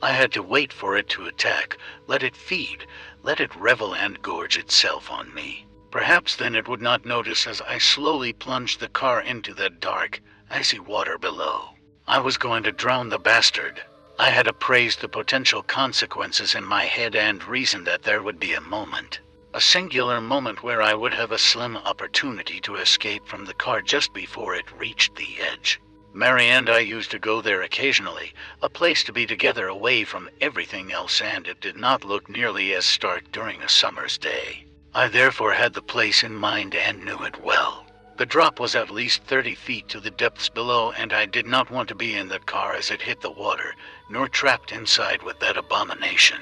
I had to wait for it to attack, let it feed, let it revel and gorge itself on me. Perhaps then it would not notice as I slowly plunged the car into that dark, icy water below. I was going to drown the bastard. I had appraised the potential consequences in my head and reasoned that there would be a moment. A singular moment where I would have a slim opportunity to escape from the car just before it reached the edge. Mary and I used to go there occasionally, a place to be together away from everything else, and it did not look nearly as stark during a summer's day. I therefore had the place in mind and knew it well. The drop was at least 30 feet to the depths below, and I did not want to be in that car as it hit the water, nor trapped inside with that abomination.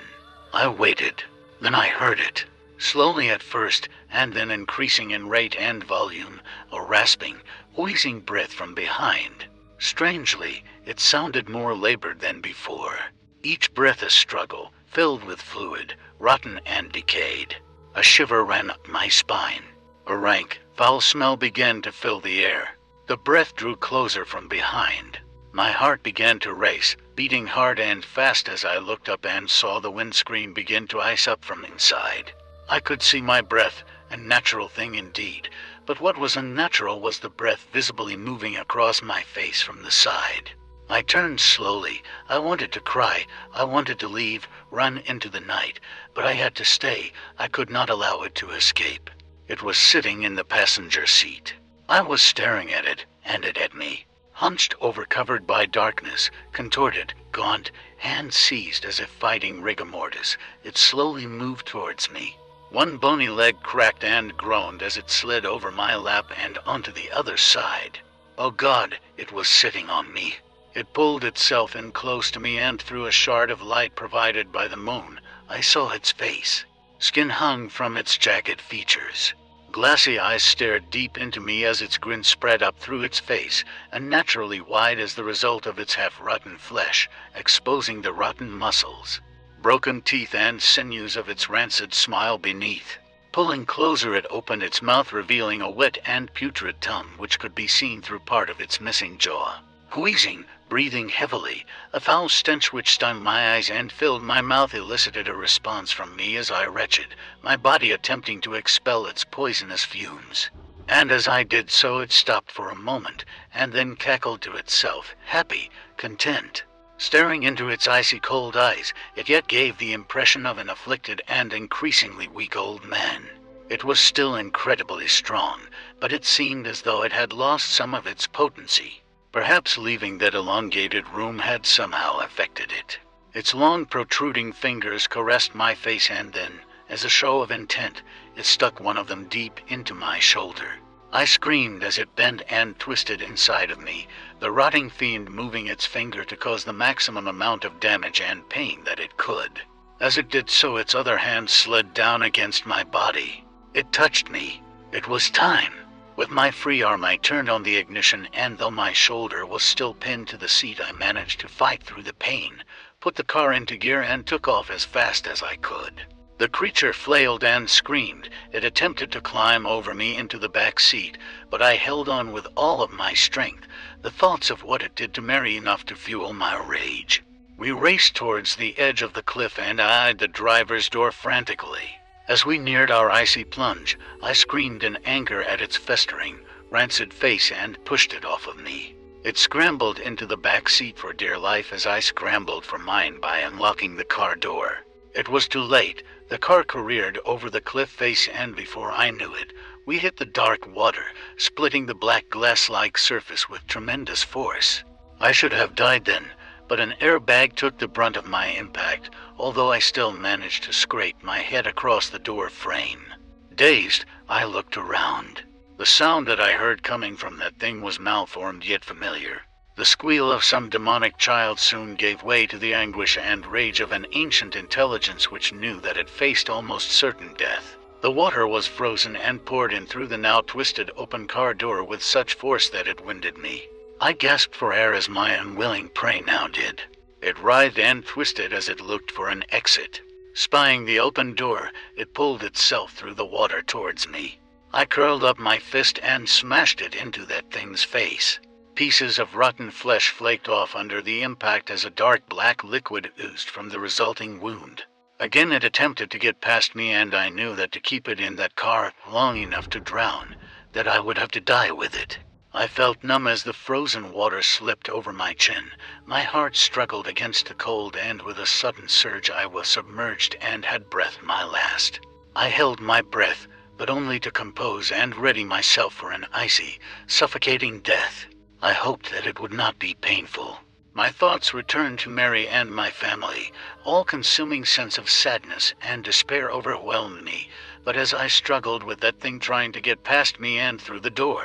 I waited. Then I heard it. Slowly at first, and then increasing in rate and volume, a rasping, wheezing breath from behind. Strangely, it sounded more labored than before. Each breath a struggle, filled with fluid, rotten and decayed. A shiver ran up my spine. A rank, foul smell began to fill the air. The breath drew closer from behind. My heart began to race, beating hard and fast as I looked up and saw the windscreen begin to ice up from inside. I could see my breath, a natural thing indeed, but what was unnatural was the breath visibly moving across my face from the side. I turned slowly. I wanted to cry. I wanted to leave, run into the night, but I had to stay. I could not allow it to escape. It was sitting in the passenger seat. I was staring at it, and it at me. Hunched over, covered by darkness, contorted, gaunt, hands seized as if fighting rigor mortis, it slowly moved towards me. One bony leg cracked and groaned as it slid over my lap and onto the other side. Oh God, it was sitting on me. It pulled itself in close to me, and through a shard of light provided by the moon, I saw its face. Skin hung from its jagged features. Glassy eyes stared deep into me as its grin spread up through its face, unnaturally wide as the result of its half-rotten flesh, exposing the rotten muscles, broken teeth and sinews of its rancid smile beneath. Pulling closer, it opened its mouth, revealing a wet and putrid tongue which could be seen through part of its missing jaw. Wheezing, breathing heavily, a foul stench which stung my eyes and filled my mouth elicited a response from me as I retched, my body attempting to expel its poisonous fumes. And as I did so, it stopped for a moment, and then cackled to itself, happy, content. Staring into its icy cold eyes, it yet gave the impression of an afflicted and increasingly weak old man. It was still incredibly strong, but it seemed as though it had lost some of its potency. Perhaps leaving that elongated room had somehow affected it. Its long protruding fingers caressed my face, and then, as a show of intent, it stuck one of them deep into my shoulder. I screamed as it bent and twisted inside of me, the rotting fiend moving its finger to cause the maximum amount of damage and pain that it could. As it did so, its other hand slid down against my body. It touched me. It was time. With my free arm I turned on the ignition, and though my shoulder was still pinned to the seat, I managed to fight through the pain, put the car into gear, and took off as fast as I could. The creature flailed and screamed. It attempted to climb over me into the back seat, but I held on with all of my strength, the thoughts of what it did to Mary enough to fuel my rage. We raced towards the edge of the cliff, and I eyed the driver's door frantically. As we neared our icy plunge, I screamed in anger at its festering, rancid face and pushed it off of me. It scrambled into the back seat for dear life as I scrambled for mine by unlocking the car door. It was too late. The car careered over the cliff face, and before I knew it, we hit the dark water, splitting the black glass-like surface with tremendous force. I should have died then, but an airbag took the brunt of my impact, although I still managed to scrape my head across the door frame. Dazed, I looked around. The sound that I heard coming from that thing was malformed yet familiar. The squeal of some demonic child soon gave way to the anguish and rage of an ancient intelligence which knew that it faced almost certain death. The water was frozen and poured in through the now twisted open car door with such force that it winded me. I gasped for air as my unwilling prey now did. It writhed and twisted as it looked for an exit. Spying the open door, it pulled itself through the water towards me. I curled up my fist and smashed it into that thing's face. Pieces of rotten flesh flaked off under the impact as a dark black liquid oozed from the resulting wound. Again it attempted to get past me, and I knew that to keep it in that car long enough to drown, that I would have to die with it. I felt numb as the frozen water slipped over my chin. My heart struggled against the cold, and with a sudden surge I was submerged and had breathed my last. I held my breath, but only to compose and ready myself for an icy, suffocating death. I hoped that it would not be painful. My thoughts returned to Mary and my family. All-consuming sense of sadness and despair overwhelmed me, but as I struggled with that thing trying to get past me and through the door,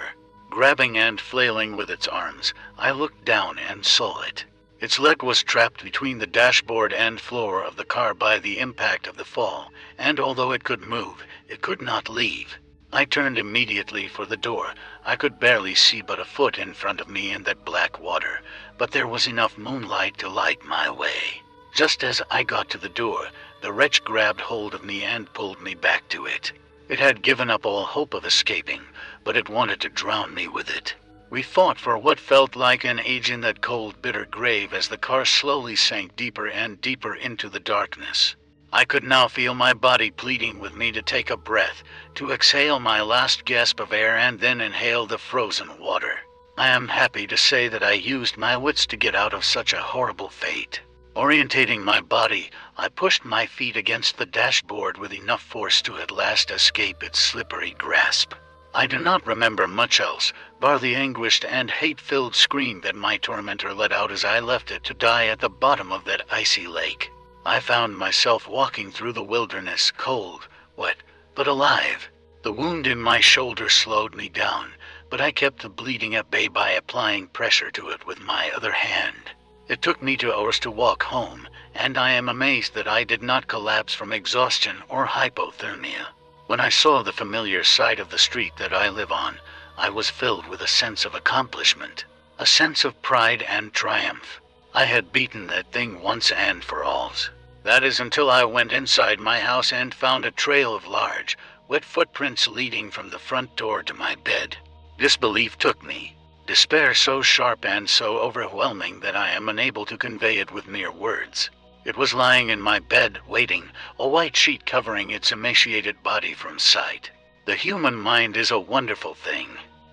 grabbing and flailing with its arms, I looked down and saw it. Its leg was trapped between the dashboard and floor of the car by the impact of the fall, and although it could move, it could not leave. I turned immediately for the door. I could barely see but a foot in front of me in that black water, but there was enough moonlight to light my way. Just as I got to the door, the wretch grabbed hold of me and pulled me back to it. It had given up all hope of escaping, but it wanted to drown me with it. We fought for what felt like an age in that cold, bitter grave as the car slowly sank deeper and deeper into the darkness. I could now feel my body pleading with me to take a breath, to exhale my last gasp of air and then inhale the frozen water. I am happy to say that I used my wits to get out of such a horrible fate. Orientating my body, I pushed my feet against the dashboard with enough force to at last escape its slippery grasp. I do not remember much else, bar the anguished and hate-filled scream that my tormentor let out as I left it to die at the bottom of that icy lake. I found myself walking through the wilderness, cold, wet, but alive. The wound in my shoulder slowed me down, but I kept the bleeding at bay by applying pressure to it with my other hand. It took me 2 hours to walk home, and I am amazed that I did not collapse from exhaustion or hypothermia. When I saw the familiar side of the street that I live on, I was filled with a sense of accomplishment, a sense of pride and triumph. I had beaten that thing once and for all. That is until I went inside my house and found a trail of large, wet footprints leading from the front door to my bed. Disbelief took me, despair so sharp and so overwhelming that I am unable to convey it with mere words. It was lying in my bed, waiting, a white sheet covering its emaciated body from sight. The human mind is a wonderful thing.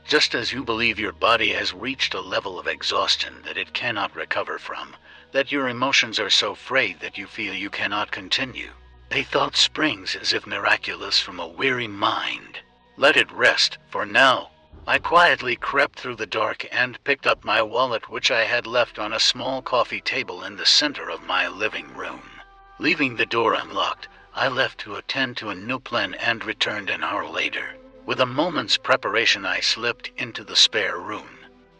Just as you believe your body has reached a level of exhaustion that it cannot recover from, that your emotions are so frayed that you feel you cannot continue, a thought springs as if miraculous from a weary mind. Let it rest, for now. I quietly crept through the dark and picked up my wallet, which I had left on a small coffee table in the center of my living room. Leaving the door unlocked, I left to attend to a new plan and returned an hour later. With a moment's preparation, I slipped into the spare room.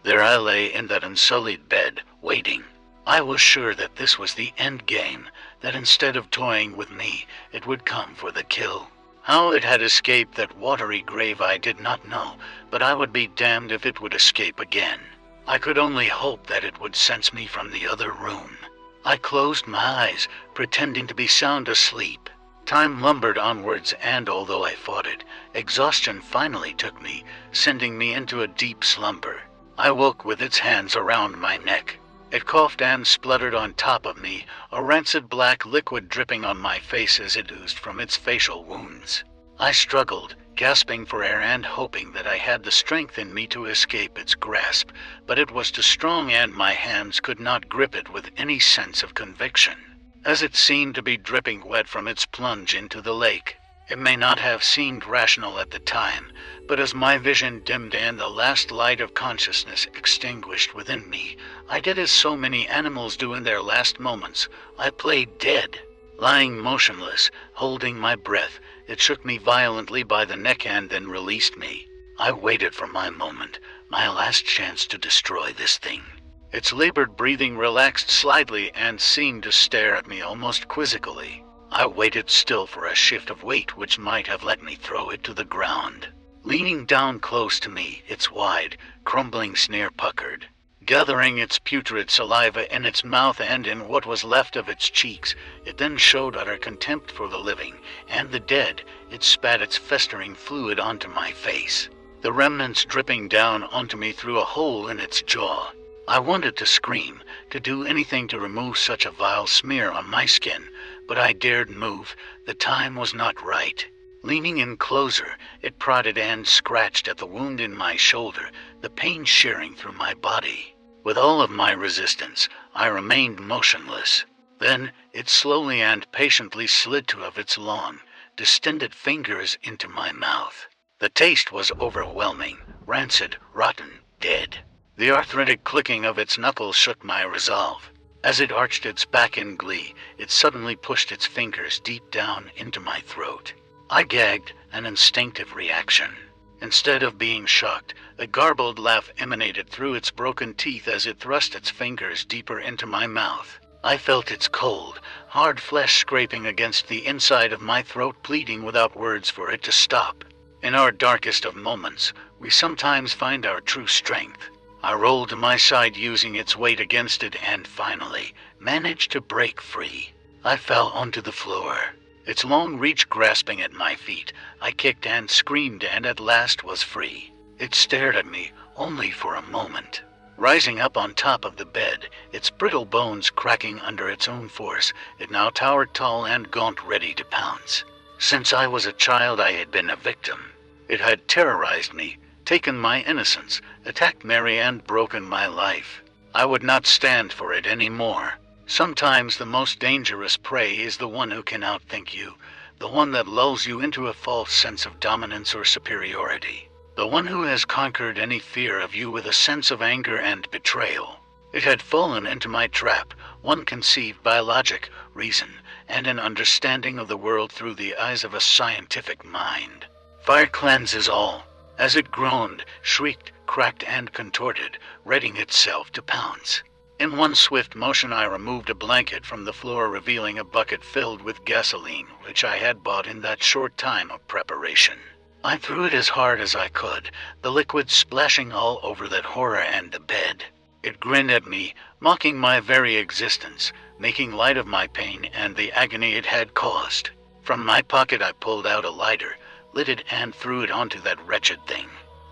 There I lay in that unsullied bed, waiting. I was sure that this was the end game, that instead of toying with me, it would come for the kill. How it had escaped that watery grave I did not know, but I would be damned if it would escape again. I could only hope that it would sense me from the other room. I closed my eyes, pretending to be sound asleep. Time lumbered onwards, and although I fought it, exhaustion finally took me, sending me into a deep slumber. I woke with its hands around my neck. It coughed and spluttered on top of me, a rancid black liquid dripping on my face as it oozed from its facial wounds. I struggled, gasping for air and hoping that I had the strength in me to escape its grasp, but it was too strong and my hands could not grip it with any sense of conviction, as it seemed to be dripping wet from its plunge into the lake. It may not have seemed rational at the time, but as my vision dimmed and the last light of consciousness extinguished within me, I did as so many animals do in their last moments. I played dead. Lying motionless, holding my breath, it shook me violently by the neck and then released me. I waited for my moment, my last chance to destroy this thing. Its labored breathing relaxed slightly and seemed to stare at me almost quizzically. I waited still for a shift of weight which might have let me throw it to the ground. Leaning down close to me, its wide, crumbling sneer puckered. Gathering its putrid saliva in its mouth and in what was left of its cheeks, it then showed utter contempt for the living and the dead. It spat its festering fluid onto my face, the remnants dripping down onto me through a hole in its jaw. I wanted to scream, to do anything to remove such a vile smear on my skin, but I dared move. The time was not right. Leaning in closer, it prodded and scratched at the wound in my shoulder, the pain shearing through my body. With all of my resistance, I remained motionless. Then it slowly and patiently slid two of its long, distended fingers into my mouth. The taste was overwhelming, rancid, rotten, dead. The arthritic clicking of its knuckles shook my resolve. As it arched its back in glee, it suddenly pushed its fingers deep down into my throat. I gagged, an instinctive reaction. Instead of being shocked, a garbled laugh emanated through its broken teeth as it thrust its fingers deeper into my mouth. I felt its cold, hard flesh scraping against the inside of my throat, pleading without words for it to stop. In our darkest of moments, we sometimes find our true strength. I rolled to my side using its weight against it and finally managed to break free. I fell onto the floor, its long reach grasping at my feet. I kicked and screamed and at last was free. It stared at me only for a moment. Rising up on top of the bed, its brittle bones cracking under its own force, it now towered tall and gaunt, ready to pounce. Since I was a child, I had been a victim. It had terrorized me, taken my innocence, attacked Mary, and broken my life. I would not stand for it anymore. Sometimes the most dangerous prey is the one who can outthink you, the one that lulls you into a false sense of dominance or superiority, the one who has conquered any fear of you with a sense of anger and betrayal. It had fallen into my trap, one conceived by logic, reason, and an understanding of the world through the eyes of a scientific mind. Fire cleanses all. As it groaned, shrieked, cracked, and contorted, readying itself to pounce. In one swift motion I removed a blanket from the floor, revealing a bucket filled with gasoline, which I had bought in that short time of preparation. I threw it as hard as I could, the liquid splashing all over that horror and the bed. It grinned at me, mocking my very existence, making light of my pain and the agony it had caused. From my pocket I pulled out a lighter, lit it, and threw it onto that wretched thing.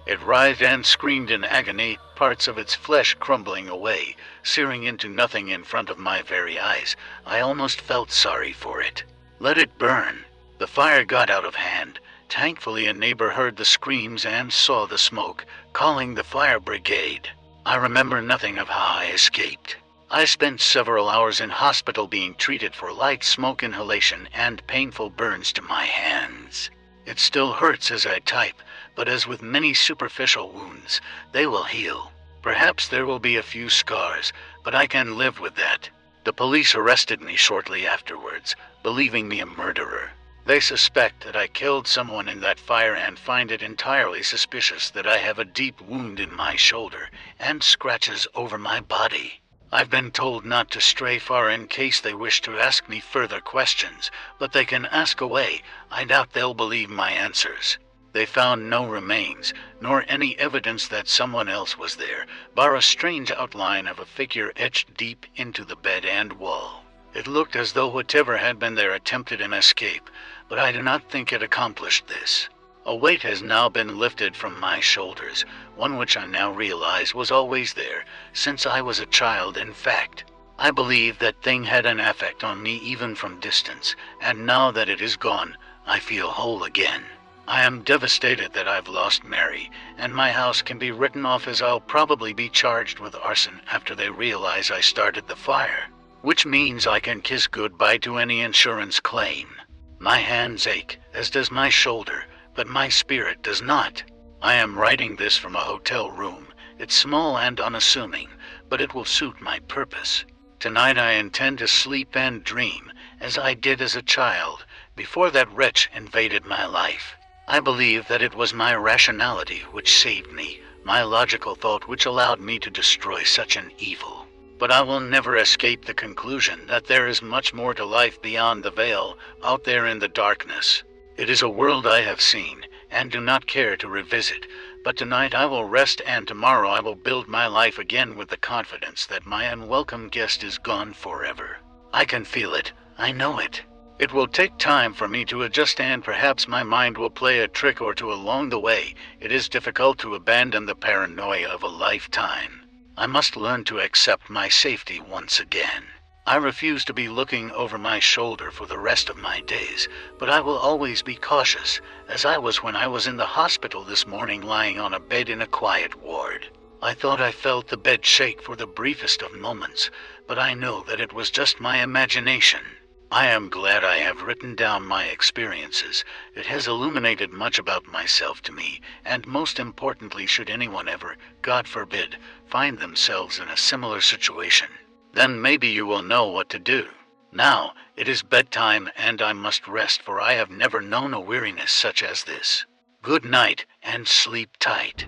It writhed and screamed in agony, parts of its flesh crumbling away, searing into nothing in front of my very eyes. I almost felt sorry for it. Let it burn. The fire got out of hand. Thankfully, a neighbor heard the screams and saw the smoke, calling the fire brigade. I remember nothing of how I escaped. I spent several hours in hospital being treated for light smoke inhalation and painful burns to my hands. It still hurts as I type, but as with many superficial wounds, they will heal. Perhaps there will be a few scars, but I can live with that. The police arrested me shortly afterwards, believing me a murderer. They suspect that I killed someone in that fire and find it entirely suspicious that I have a deep wound in my shoulder and scratches over my body. I've been told not to stray far in case they wish to ask me further questions, but they can ask away. I doubt they'll believe my answers. They found no remains, nor any evidence that someone else was there, bar a strange outline of a figure etched deep into the bed and wall. It looked as though whatever had been there attempted an escape, but I do not think it accomplished this. A weight has now been lifted from my shoulders, one which I now realize was always there, since I was a child. In fact, I believe that thing had an effect on me even from distance, and now that it is gone, I feel whole again. I am devastated that I've lost Mary, and my house can be written off, as I'll probably be charged with arson after they realize I started the fire, which means I can kiss goodbye to any insurance claim. My hands ache, as does my shoulder, but my spirit does not. I am writing this from a hotel room. It's small and unassuming, but it will suit my purpose. Tonight I intend to sleep and dream, as I did as a child, before that wretch invaded my life. I believe that it was my rationality which saved me, my logical thought which allowed me to destroy such an evil. But I will never escape the conclusion that there is much more to life beyond the veil, out there in the darkness. It is a world I have seen, and do not care to revisit, But tonight I will rest, and tomorrow I will build my life again with the confidence that my unwelcome guest is gone forever. I can feel it. I know it. It will take time for me to adjust, and perhaps my mind will play a trick or two along the way. It is difficult to abandon the paranoia of a lifetime. I must learn to accept my safety once again. I refuse to be looking over my shoulder for the rest of my days, but I will always be cautious, as I was when I was in the hospital this morning lying on a bed in a quiet ward. I thought I felt the bed shake for the briefest of moments, but I know that it was just my imagination. I am glad I have written down my experiences. It has illuminated much about myself to me, and most importantly, should anyone ever, God forbid, find themselves in a similar situation, then maybe you will know what to do. Now, it is bedtime, and I must rest, for I have never known a weariness such as this. Good night, and sleep tight.